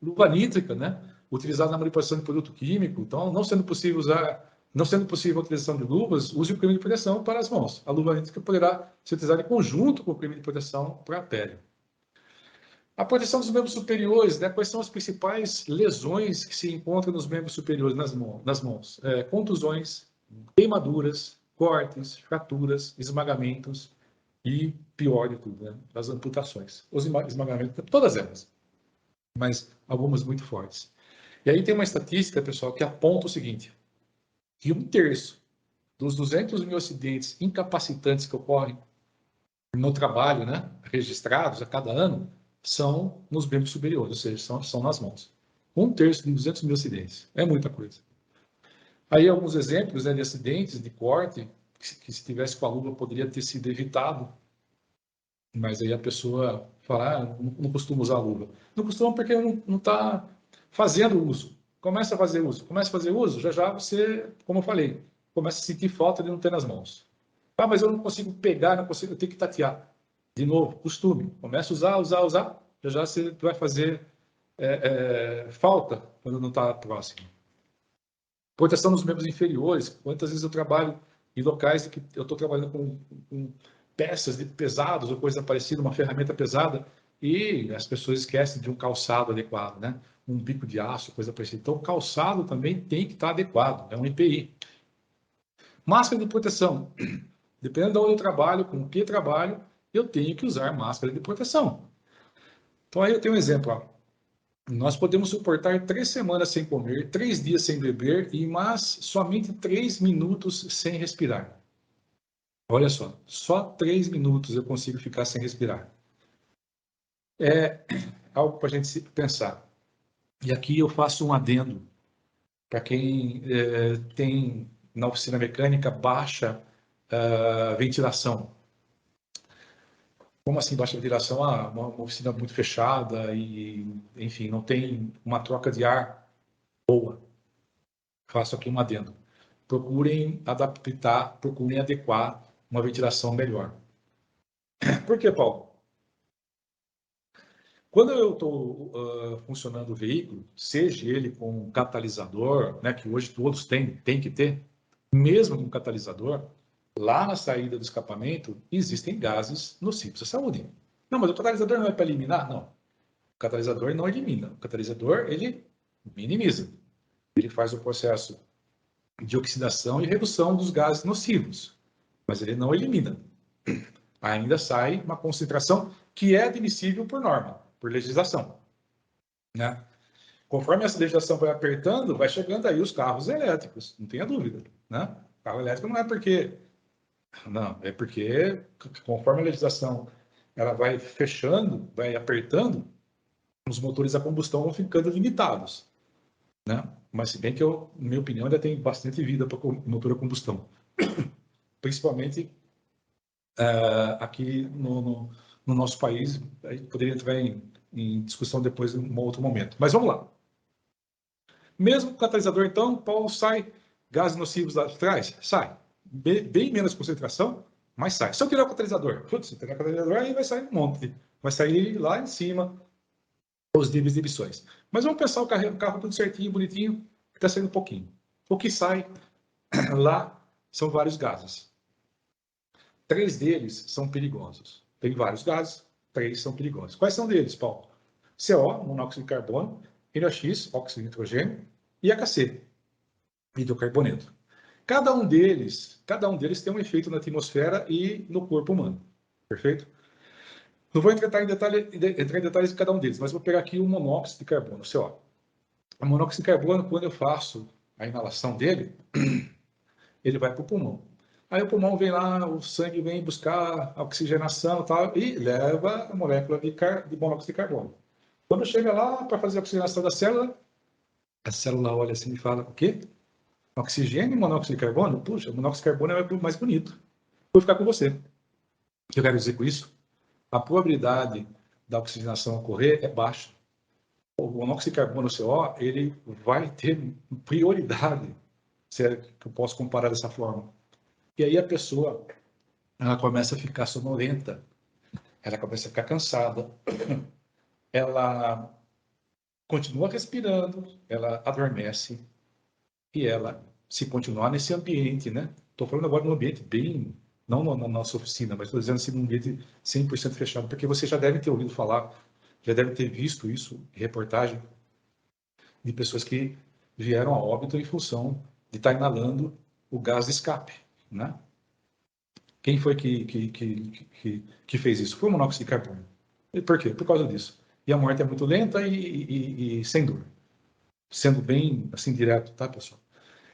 Speaker 2: Luva nítrica, né? Utilizada na manipulação de produto químico. Então, não sendo possível a utilização de luvas, use o creme de proteção para as mãos. A luva nítrica poderá ser utilizada em conjunto com o creme de proteção para a pele. A proteção dos membros superiores, né? Quais são as principais lesões que se encontram nos membros superiores nas mãos? Contusões, queimaduras, cortes, fraturas, esmagamentos e, pior de tudo, né? As amputações. Os esmagamentos, todas elas, mas algumas muito fortes. E aí tem uma estatística, pessoal, que aponta o seguinte, que 1/3 dos 200 mil acidentes incapacitantes que ocorrem no trabalho, né, registrados a cada ano, são nos membros superiores, ou seja, são nas mãos. 1/3 de 200 mil acidentes. É muita coisa. Aí alguns exemplos, né, de acidentes, de corte, que se tivesse com a luva poderia ter sido evitado, mas aí a pessoa fala, não costumo usar a luva. Não costuma porque não está fazendo uso. Começa a fazer uso, já você, como eu falei, começa a sentir falta de não ter nas mãos. Ah, mas eu não consigo pegar, eu tenho que tatear. De novo, costume. Começa a usar, já você vai fazer falta quando não está próximo. Proteção dos membros inferiores. Quantas vezes eu trabalho em locais em que eu estou trabalhando com peças pesadas ou coisa parecida, uma ferramenta pesada, e as pessoas esquecem de um calçado adequado, né? Um bico de aço, coisa parecida. Então, o calçado também tem que estar adequado, é um EPI. Máscara de proteção. Dependendo de onde eu trabalho, com o que trabalho, eu tenho que usar máscara de proteção. Então, aí eu tenho um exemplo. Ó. Nós podemos suportar 3 semanas sem comer, 3 dias sem beber, mas somente 3 minutos sem respirar. Olha só 3 minutos eu consigo ficar sem respirar. É algo para a gente pensar. E aqui eu faço um adendo para quem tem na oficina mecânica baixa ventilação. Como assim baixa ventilação? Uma oficina muito fechada e, enfim, não tem uma troca de ar boa. Faço aqui um adendo. Procurem adaptar, procurem adequar uma ventilação melhor. Por que, Paulo? Quando eu estou funcionando o veículo, seja ele com catalisador, né, que hoje todos têm que ter, mesmo com catalisador, lá na saída do escapamento existem gases nocivos à saúde. Não, mas o catalisador não é para eliminar? Não. O catalisador não elimina. O catalisador, ele minimiza. Ele faz o processo de oxidação e redução dos gases nocivos, mas ele não elimina. Ainda sai uma concentração que é admissível por norma, por legislação. Né? Conforme essa legislação vai apertando, vai chegando aí os carros elétricos, não tenha dúvida. Né? O carro elétrico não é porque... Não, é porque conforme a legislação ela vai fechando, vai apertando, os motores a combustão vão ficando limitados. Né? Mas se bem que eu, na minha opinião, ainda tem bastante vida para motor a combustão. Principalmente aqui no nosso país, a gente poderia entrar em discussão depois em um outro momento. Mas vamos lá. Mesmo com o catalisador, então, Paulo, sai gases nocivos lá de trás? Sai. Bem menos concentração, mas sai. Se eu tirar o catalisador, se tirar o catalisador, aí vai sair um monte. Vai sair lá em cima os níveis de emissões. Mas vamos pensar o carro tudo certinho, bonitinho, que está saindo um pouquinho. O que sai lá são vários gases. 3 deles são perigosos. Tem vários gases, 3 são perigosos. Quais são deles, Paulo? CO, monóxido de carbono, NOx, óxido de nitrogênio, e HC, hidrocarboneto. Cada um deles tem um efeito na atmosfera e no corpo humano. Perfeito? Não vou entrar em detalhes de cada um deles, mas vou pegar aqui o monóxido de carbono, CO. O monóxido de carbono, quando eu faço a inalação dele, ele vai para o pulmão. Aí o pulmão vem lá, o sangue vem buscar a oxigenação e tal, e leva a molécula de monóxido de carbono. Quando chega lá para fazer a oxigenação da célula, a célula olha assim e fala, o quê? Oxigênio e monóxido de carbono? Puxa, o monóxido de carbono é mais bonito. Vou ficar com você. O que eu quero dizer com isso? A probabilidade da oxigenação ocorrer é baixa. O monóxido de carbono, CO, ele vai ter prioridade, se é que eu posso comparar dessa forma. E aí a pessoa, ela começa a ficar sonolenta, ela começa a ficar cansada, ela continua respirando, ela adormece, e ela, se continuar nesse ambiente, né? Estou falando agora de um ambiente bem, não na nossa oficina, mas estou dizendo assim, um ambiente 100% fechado, porque você já deve ter ouvido falar, já deve ter visto isso em reportagem de pessoas que vieram a óbito em função de estar inalando o gás de escape, né? Quem foi que fez isso? Foi o monóxido de carbono. E por quê? Por causa disso. E a morte é muito lenta e sem dor. Sendo bem, assim, direto, tá, pessoal?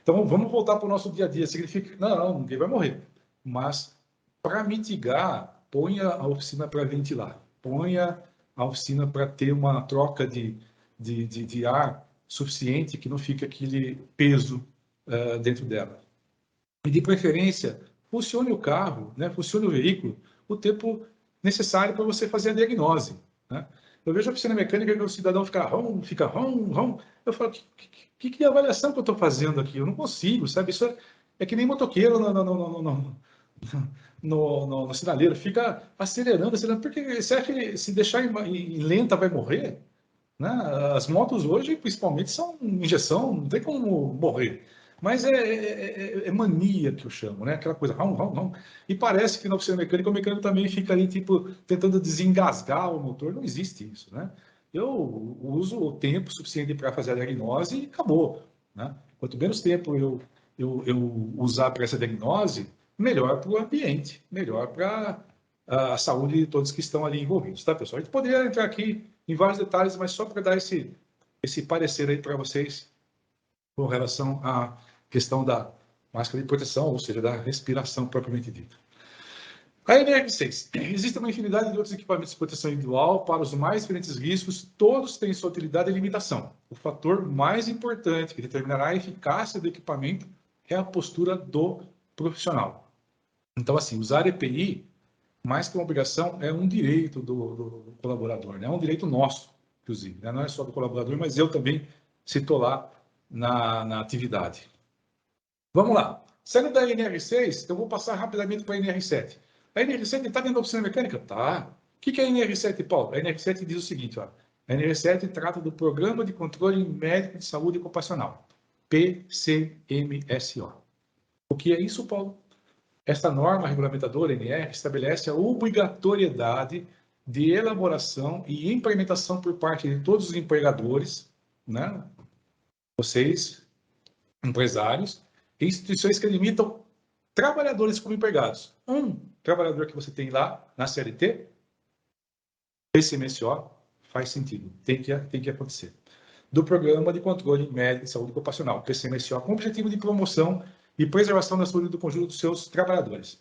Speaker 2: Então, vamos voltar para o nosso dia a dia. Significa que, não, ninguém vai morrer. Mas, para mitigar, ponha a oficina para ventilar. Ponha a oficina para ter uma troca de ar suficiente, que não fique aquele peso dentro dela. E, de preferência, funcione o carro, né? Funcione o veículo, o tempo necessário para você fazer a diagnose, né? Eu vejo a oficina mecânica que o cidadão fica rom. Eu falo, que avaliação que eu estou fazendo aqui? Eu não consigo, sabe? Isso é que nem motoqueiro no sinaleiro, fica acelerando, porque você acha que se deixar em lenta vai morrer? Né? As motos hoje, principalmente, são injeção, não tem como morrer. Mas é mania que eu chamo, né? Aquela coisa, E parece que na oficina mecânica, o mecânico também fica ali, tipo, tentando desengasgar o motor. Não existe isso, né? Eu uso o tempo suficiente para fazer a diagnose e acabou, né? Quanto menos tempo eu usar para essa diagnose, melhor para o ambiente, melhor para a saúde de todos que estão ali envolvidos, tá, pessoal? A gente poderia entrar aqui em vários detalhes, mas só para dar esse parecer aí para vocês com relação à questão da máscara de proteção, ou seja, da respiração propriamente dita. A NR6. Existe uma infinidade de outros equipamentos de proteção individual para os mais diferentes riscos, todos têm sua utilidade e limitação. O fator mais importante que determinará a eficácia do equipamento é a postura do profissional. Então, assim, usar EPI, mais que uma obrigação, é um direito do colaborador, né? É um direito nosso, inclusive, né? Não é só do colaborador, mas eu também, se estou lá na atividade. Vamos lá. Saindo da NR6, eu vou passar rapidamente para a NR7. A NR7 está dentro da oficina mecânica? Tá. O que é a NR7, Paulo? A NR7 diz o seguinte, ó. A NR7 trata do Programa de Controle Médico de Saúde Ocupacional, PCMSO. O que é isso, Paulo? Esta norma regulamentadora, NR, estabelece a obrigatoriedade de elaboração e implementação por parte de todos os empregadores, né? Vocês, empresários, e instituições que limitam trabalhadores como empregados. Um trabalhador que você tem lá na CLT, esse MSO faz sentido, tem que acontecer. Do Programa de Controle Médico de Saúde Ocupacional, PCMSO, com o objetivo de promoção e preservação da saúde do conjunto dos seus trabalhadores.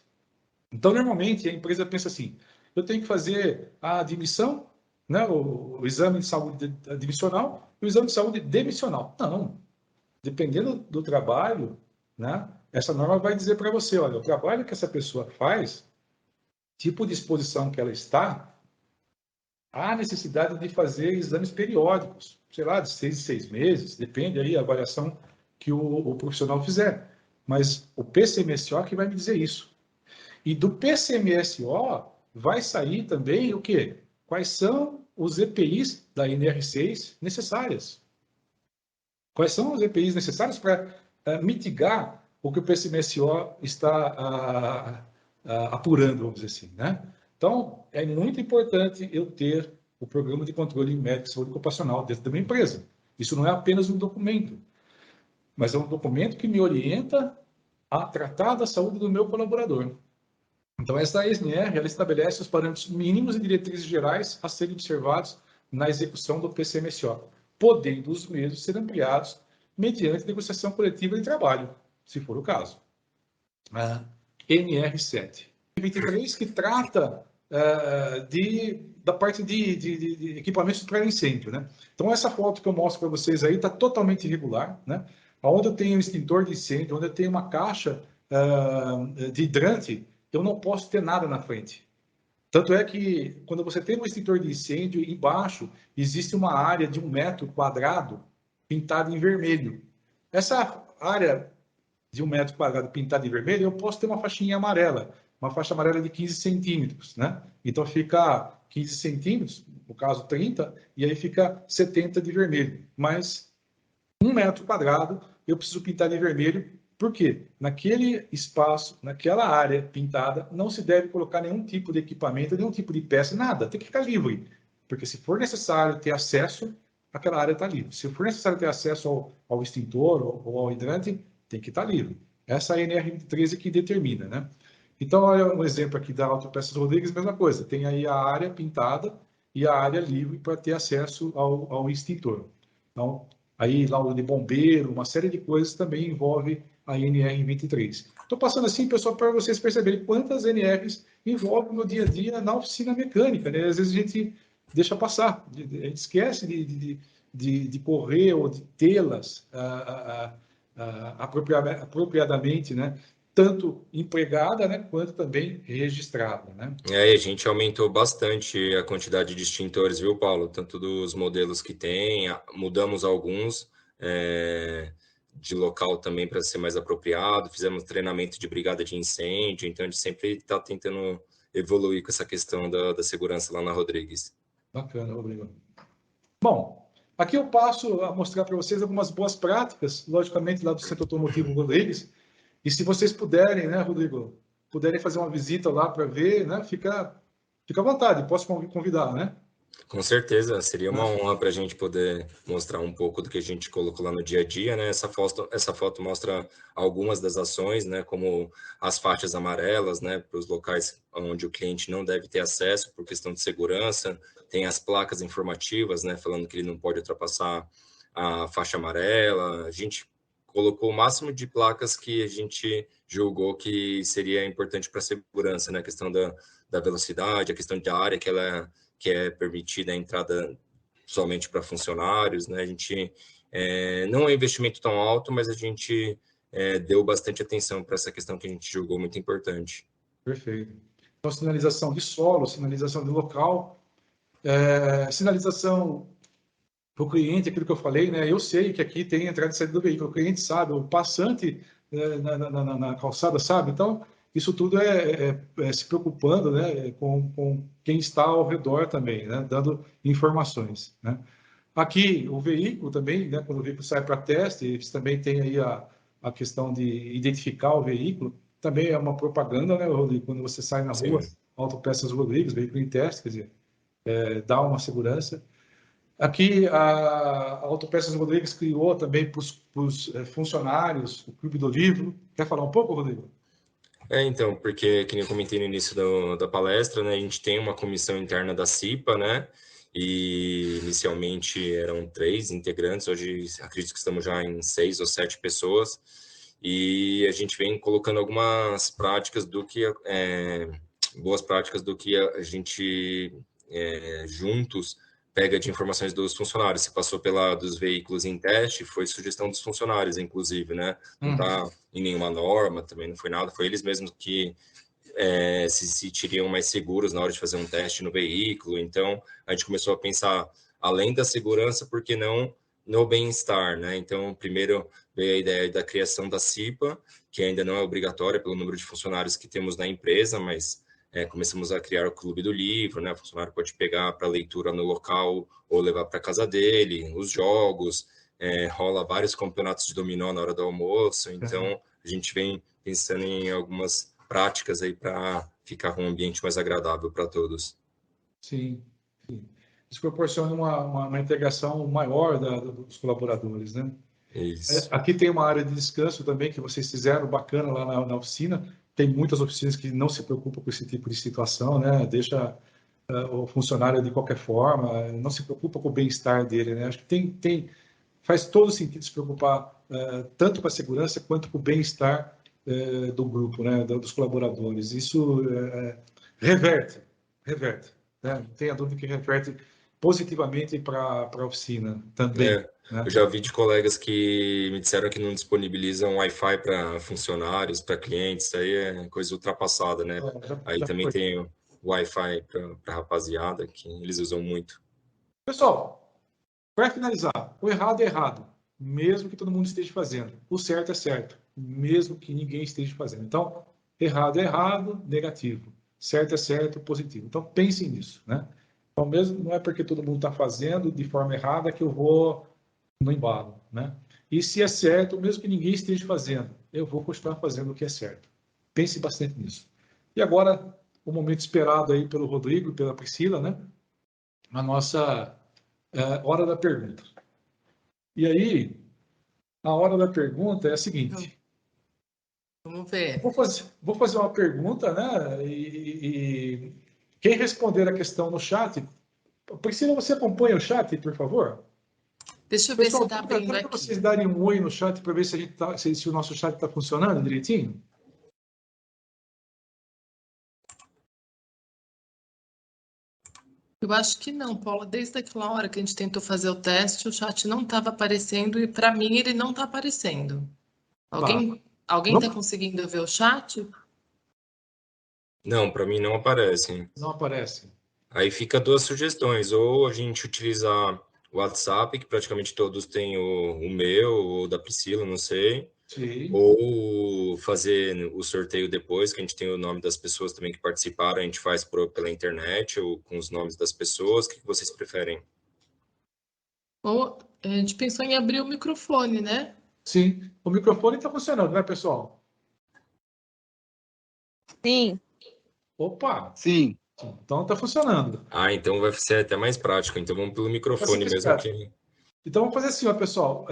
Speaker 2: Então, normalmente, a empresa pensa assim, eu tenho que fazer a admissão, né, o exame de saúde admissional e o exame de saúde demissional. Não. Dependendo do trabalho, né, essa norma vai dizer para você, olha, o trabalho que essa pessoa faz, tipo de exposição que ela está, há necessidade de fazer exames periódicos, sei lá, de 6 em 6 meses, depende aí da avaliação que o profissional fizer. Mas o PCMSO que vai me dizer isso. E do PCMSO vai sair também o quê? Quais são os EPIs da NR6 necessárias? Quais são os EPIs necessários para mitigar o que o PCMSO está apurando, vamos dizer assim, né? Então, é muito importante eu ter o Programa de Controle Médico de Saúde Ocupacional dentro da minha empresa. Isso não é apenas um documento, mas é um documento que me orienta a tratar da saúde do meu colaborador. Então, essa ENR, ela estabelece os parâmetros mínimos e diretrizes gerais a serem observados na execução do PCMSO, podendo os mesmos ser ampliados mediante negociação coletiva de trabalho, se for o caso. A NR7. 23, que trata da parte de equipamentos para incêndio, né? Então, essa foto que eu mostro para vocês aí está totalmente irregular, né? Onde eu tenho um extintor de incêndio, onde eu tenho uma caixa de hidrante, eu não posso ter nada na frente. Tanto é que, quando você tem um extintor de incêndio, embaixo existe uma área de 1 metro quadrado pintada em vermelho. Essa área de 1 metro quadrado pintada em vermelho, eu posso ter uma faixinha amarela, uma faixa amarela de 15 centímetros, né? Então, fica 15 centímetros, no caso 30, e aí fica 70 de vermelho. Mas 1 metro quadrado, eu preciso pintar de vermelho. Por quê? Naquele espaço, naquela área pintada, não se deve colocar nenhum tipo de equipamento, nenhum tipo de peça, nada. Tem que ficar livre. Porque se for necessário ter acesso, aquela área está livre. Se for necessário ter acesso ao extintor ou ao hidrante, tem que estar livre. Essa é a NR13 que determina, né? Então, olha um exemplo aqui da Autopeças Rodrigues, mesma coisa. Tem aí a área pintada e a área livre para ter acesso ao extintor. Então, aí laudo de bombeiro, uma série de coisas também envolve a NR23. Estou passando assim, pessoal, para vocês perceberem quantas NRs envolvem no dia a dia na oficina mecânica, né? Às vezes a gente deixa passar, a gente esquece de correr ou de tê-las apropriadamente, né? Tanto empregada, né, quanto também registrada, né?
Speaker 1: A gente aumentou bastante a quantidade de extintores, viu, Paulo? Tanto dos modelos que tem, mudamos alguns de local também para ser mais apropriado, fizemos treinamento de brigada de incêndio, então a gente sempre está tentando evoluir com essa questão da segurança lá na Rodrigues.
Speaker 2: Bacana, Rodrigo. Bom, aqui eu passo a mostrar para vocês algumas boas práticas, logicamente lá do Centro Automotivo Rodrigues. E se vocês puderem, né, Rodrigo, puderem fazer uma visita lá para ver, né, fica à vontade, posso convidar, né?
Speaker 1: Com certeza, seria uma honra para a gente poder mostrar um pouco do que a gente colocou lá no dia a dia, né? Essa foto mostra algumas das ações, né? Como as faixas amarelas, né? Para os locais onde o cliente não deve ter acesso por questão de segurança. Tem as placas informativas, né? Falando que ele não pode ultrapassar a faixa amarela. A gente colocou o máximo de placas que a gente julgou que seria importante para a segurança, né? A questão da velocidade, a questão da área que é permitida a entrada somente para funcionários, né? A gente não é um investimento tão alto, mas a gente deu bastante atenção para essa questão que a gente julgou muito importante.
Speaker 2: Perfeito. Então, sinalização de solo, sinalização de local, sinalização para o cliente, aquilo que eu falei, né? Eu sei que aqui tem entrada e saída do veículo, o cliente sabe, o passante na calçada sabe, então isso tudo se preocupando, né, com quem está ao redor também, né, dando informações, né. Aqui, o veículo também, né, quando o veículo sai para teste, eles também tem aí a questão de identificar o veículo, também é uma propaganda, né, Rodrigo, quando você sai na rua, Autopeças Rodrigues, veículo em teste, quer dizer, dá uma segurança. Aqui, a Autopeças Rodrigues criou também para os funcionários o Clube do Livro. Quer falar um pouco, Rodrigo?
Speaker 1: Então, porque, que nem eu comentei no início da palestra, né, a gente tem uma comissão interna da CIPA, né, e inicialmente eram 3 integrantes, hoje acredito que estamos já em 6 ou 7 pessoas, e a gente vem colocando algumas práticas boas práticas do que a gente juntos pega de informações dos funcionários. Se passou dos veículos em teste, foi sugestão dos funcionários, inclusive, né? Não está em nenhuma norma, também não foi nada, foi eles mesmos que se sentiriam mais seguros na hora de fazer um teste no veículo. Então, a gente começou a pensar, além da segurança, por que não no bem-estar, né? Então, primeiro veio a ideia da criação da CIPA, que ainda não é obrigatória pelo número de funcionários que temos na empresa, mas começamos a criar o Clube do Livro, né? O funcionário pode pegar para leitura no local ou levar para casa dele, os jogos, rola vários campeonatos de dominó na hora do almoço, então a gente vem pensando em algumas práticas aí para ficar com um ambiente mais agradável para todos.
Speaker 2: Sim, sim. Isso proporciona uma integração maior dos colaboradores, né?
Speaker 1: Isso.
Speaker 2: Aqui tem uma área de descanso também que vocês fizeram bacana lá na oficina. tem muitas oficinas que não se preocupam com esse tipo de situação, né? Deixa o funcionário de qualquer forma, não se preocupa com o bem-estar dele, né? Acho que faz todo sentido se preocupar tanto com a segurança quanto com o bem-estar do grupo, né? Dos colaboradores. Isso reverte, né? Não tenha dúvida que reverte positivamente para a oficina também. Né?
Speaker 1: Eu já vi de colegas que me disseram que não disponibilizam Wi-Fi para funcionários, para clientes, isso aí é coisa ultrapassada, né? Aí também
Speaker 2: Foi.
Speaker 1: tem o Wi-Fi para rapaziada, que eles usam muito.
Speaker 2: Pessoal, para finalizar, o errado é errado, mesmo que todo mundo esteja fazendo. O certo é certo, mesmo que ninguém esteja fazendo. Então, errado é errado, negativo. Certo é certo, positivo. Então, pensem nisso, né? Então, mesmo não é porque todo mundo está fazendo de forma errada que eu vou no embalo, né? E se é certo, mesmo que ninguém esteja fazendo, eu vou continuar fazendo o que é certo. Pense bastante nisso. E agora, o momento esperado aí pelo Rodrigo e pela Priscila, né? A nossa hora da pergunta. E aí, a hora da pergunta é a seguinte.
Speaker 3: Vamos ver.
Speaker 2: Vou fazer uma pergunta, né? E quem responder a questão no chat, Priscila, você acompanha o chat, por favor?
Speaker 3: Deixa eu ver se
Speaker 2: Pessoal,
Speaker 3: está
Speaker 2: dá
Speaker 3: abrindo
Speaker 2: para
Speaker 3: aqui.
Speaker 2: vocês darem um oi no chat para ver se o nosso chat está funcionando direitinho?
Speaker 3: Eu acho que não, Paula. Desde aquela hora que a gente tentou fazer o teste, o chat não estava aparecendo e para mim ele não está aparecendo.
Speaker 2: Tá.
Speaker 3: Alguém está conseguindo ver o chat?
Speaker 1: Não, para mim não aparece.
Speaker 2: Não aparece.
Speaker 1: Aí fica duas sugestões, ou a gente utilizar o WhatsApp, que praticamente todos têm o meu, ou da Priscila, não sei,
Speaker 2: Sim.
Speaker 1: ou fazer o sorteio depois, que a gente tem o nome das pessoas também que participaram, a gente faz pela internet, ou com os nomes das pessoas, o que vocês preferem?
Speaker 3: Ou a gente pensou em abrir o microfone, né?
Speaker 2: Sim. O microfone está funcionando, né, pessoal?
Speaker 4: Sim.
Speaker 2: Opa!
Speaker 5: Sim.
Speaker 2: Então está funcionando.
Speaker 1: Ah, então vai ser até mais prático, então vamos pelo microfone mesmo que...
Speaker 2: Então vamos fazer assim, ó, pessoal.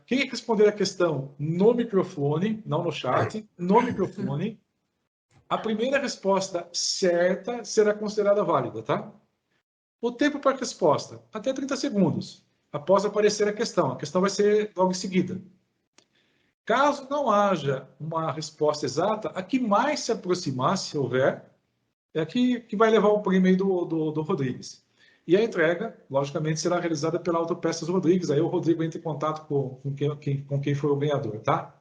Speaker 2: Quem responder a questão no microfone, não no chat, no microfone, a primeira resposta certa será considerada válida, tá? O tempo para a resposta, até 30 segundos, após aparecer a questão. A questão vai ser logo em seguida. Caso não haja uma resposta exata, a que mais se aproximar, se houver, é a que vai levar o prêmio aí do Rodrigues. E a entrega, logicamente, será realizada pela Autopeças Rodrigues. Aí o Rodrigo entra em contato com quem for o ganhador, tá?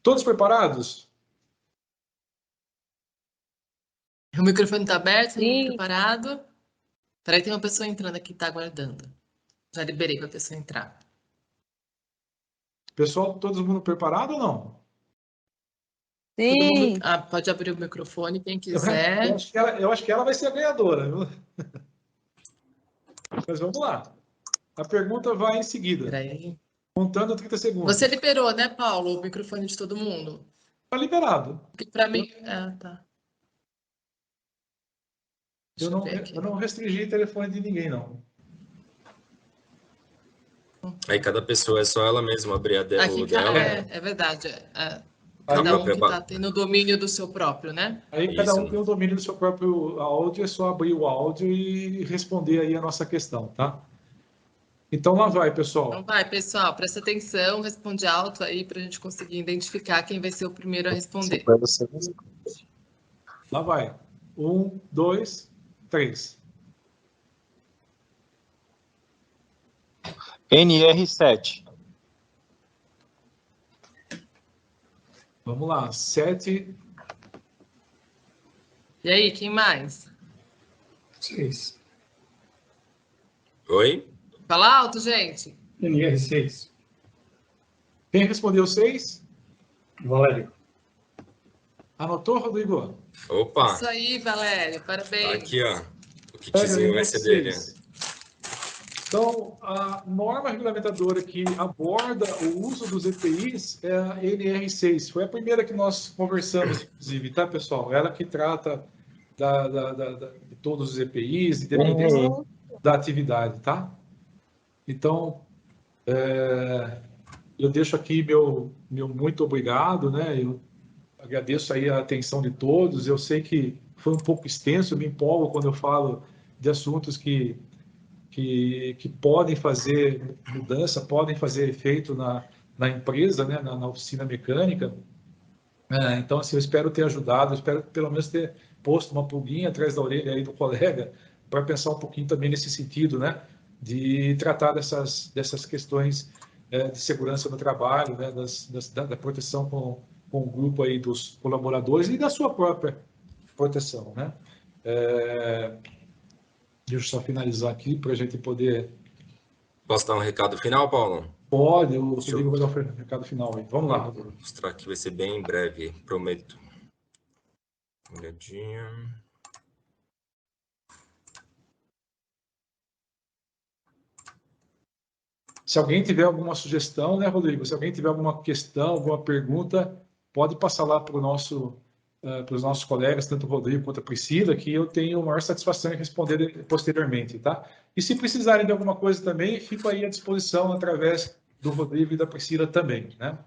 Speaker 2: Todos preparados?
Speaker 3: O microfone está aberto,
Speaker 4: Sim.
Speaker 3: preparado. Peraí, tem uma pessoa entrando aqui, está aguardando. Já liberei para a pessoa entrar.
Speaker 2: Pessoal, todo mundo preparado ou não?
Speaker 4: Sim.
Speaker 3: Pode abrir o microfone, quem quiser.
Speaker 2: Eu acho que ela vai ser a ganhadora, viu? Mas vamos lá. A pergunta vai em seguida,
Speaker 3: Peraí.
Speaker 2: contando 30 segundos.
Speaker 3: Você liberou, né, Paulo, o microfone de todo mundo?
Speaker 2: Está liberado.
Speaker 3: Porque para mim. Tá.
Speaker 2: Eu não restringi o telefone de ninguém, não.
Speaker 1: Aí cada pessoa é só ela mesma abrir o dela.
Speaker 3: É verdade.
Speaker 2: Aí
Speaker 3: Cada um que está tendo o domínio do seu próprio, né?
Speaker 2: Aí cada um tem o domínio do seu próprio áudio, é só abrir o áudio e responder aí a nossa questão, tá? Então lá vai, pessoal.
Speaker 3: Então vai, pessoal, presta atenção, responde alto aí para a gente conseguir identificar quem vai ser o primeiro a responder.
Speaker 2: Lá vai. 1, 2, 3.
Speaker 5: NR7.
Speaker 2: Vamos lá. 7.
Speaker 3: E aí, quem mais?
Speaker 6: 6.
Speaker 1: Oi?
Speaker 3: Fala alto, gente.
Speaker 6: NR6.
Speaker 2: Quem respondeu 6?
Speaker 6: Valério.
Speaker 2: Anotou, Rodrigo?
Speaker 1: Opa!
Speaker 3: Isso aí, Valério, parabéns.
Speaker 1: Tá aqui, ó. O kitzinho vai ser dele.
Speaker 2: Então, a norma regulamentadora que aborda o uso dos EPIs é a NR6. Foi a primeira que nós conversamos, inclusive, tá, pessoal? Ela que trata de todos os EPIs, independente da atividade, tá? Então, eu deixo aqui meu muito obrigado, né? agradeço aí a atenção de todos. Eu sei que foi um pouco extenso, eu me empolgo quando eu falo de assuntos que podem fazer mudança, podem fazer efeito na empresa, né, na oficina mecânica. Então, assim, eu espero ter ajudado, eu espero pelo menos ter posto uma pulguinha atrás da orelha aí do colega para pensar um pouquinho também nesse sentido, né, de tratar dessas questões de segurança no trabalho, né, da proteção com o grupo aí dos colaboradores e da sua própria proteção, né. Deixa eu só finalizar aqui para a gente poder...
Speaker 1: Posso dar um recado final, Paulo?
Speaker 2: Pode, o Rodrigo vai dar o recado final aí. Vamos lá, Rodrigo.
Speaker 1: Vou mostrar aqui, vai ser bem breve, prometo. Uma olhadinha.
Speaker 2: Se alguém tiver alguma sugestão, né, Rodrigo? Se alguém tiver alguma questão, alguma pergunta, pode passar lá para os nossos colegas, tanto o Rodrigo quanto a Priscila, que eu tenho a maior satisfação em responder posteriormente, tá? E se precisarem de alguma coisa também, fico aí à disposição através do Rodrigo e da Priscila também, né?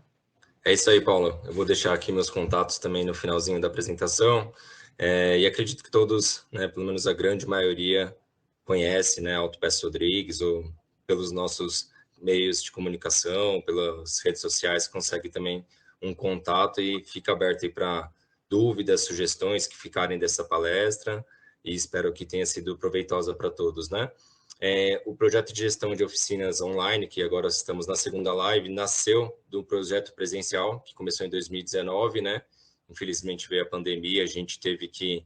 Speaker 1: É isso aí, Paulo. Eu vou deixar aqui meus contatos também no finalzinho da apresentação. E acredito que todos, né, pelo menos a grande maioria, conhece, né, Autopeças Rodrigues, ou pelos nossos meios de comunicação, pelas redes sociais, consegue também um contato e fica aberto aí para dúvidas, sugestões que ficarem dessa palestra, e espero que tenha sido proveitosa para todos, né? O projeto de gestão de oficinas online, que agora estamos na segunda live, nasceu do projeto presencial, que começou em 2019, né? Infelizmente veio a pandemia, a gente teve que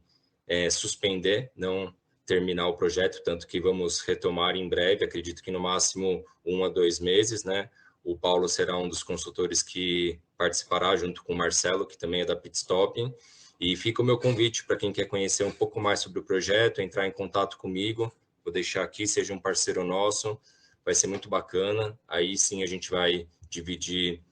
Speaker 1: suspender, não terminar o projeto, tanto que vamos retomar em breve, acredito que no máximo 1 a 2 meses, né? O Paulo será um dos consultores que participará junto com o Marcelo, que também é da Pitstop, e fica o meu convite para quem quer conhecer um pouco mais sobre o projeto, entrar em contato comigo, vou deixar aqui, seja um parceiro nosso, vai ser muito bacana, aí sim a gente vai dividir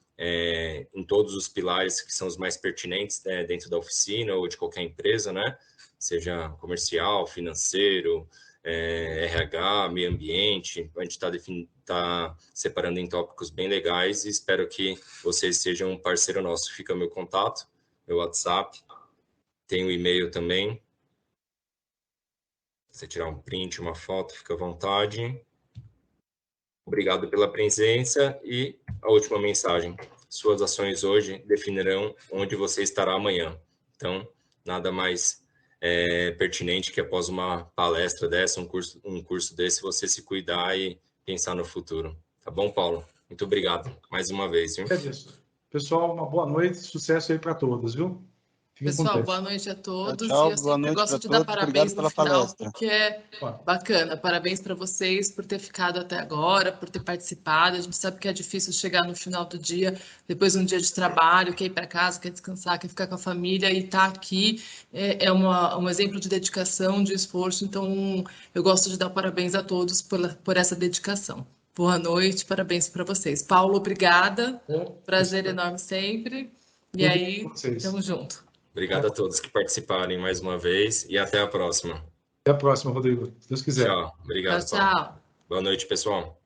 Speaker 1: em todos os pilares que são os mais pertinentes, né, dentro da oficina ou de qualquer empresa, né? Seja comercial, financeiro, RH, meio ambiente, a gente está separando em tópicos bem legais e espero que vocês sejam um parceiro nosso. Fica meu contato, meu WhatsApp, tem o e-mail também. Se você tirar um print, uma foto, fica à vontade. Obrigado pela presença e a última mensagem. Suas ações hoje definirão onde você estará amanhã. Então, nada mais pertinente que após uma palestra dessa, um curso desse, você se cuidar e pensar no futuro. Tá bom, Paulo? Muito obrigado mais uma vez. Viu?
Speaker 2: É isso. Pessoal, uma boa noite, sucesso aí para todos, viu? Fiquem com
Speaker 3: Pessoal,
Speaker 2: Deus.
Speaker 3: boa noite a todos.
Speaker 4: Tchau,
Speaker 3: E eu
Speaker 4: boa
Speaker 3: sempre
Speaker 4: noite
Speaker 3: gosto
Speaker 4: para
Speaker 3: de dar
Speaker 4: todos.
Speaker 3: parabéns
Speaker 4: Obrigado
Speaker 3: no
Speaker 4: pela
Speaker 3: final,
Speaker 4: palestra.
Speaker 3: porque é bacana. Parabéns para vocês por ter ficado até agora, por ter participado. A gente sabe que é difícil chegar no final do dia, depois de um dia de trabalho, quer ir para casa, quer descansar, quer ficar com a família e estar aqui é um exemplo de dedicação, de esforço. Então, eu gosto de dar parabéns a todos por essa dedicação. Boa noite, parabéns para vocês. Paulo, obrigada. Prazer enorme sempre. E aí, tamo junto.
Speaker 1: Obrigado a todos que participarem mais uma vez e até a próxima.
Speaker 2: Até a próxima, Rodrigo, se Deus quiser.
Speaker 1: Tchau. Obrigado,
Speaker 3: Tchau,
Speaker 1: Paulo.
Speaker 3: tchau.
Speaker 1: Boa noite, pessoal.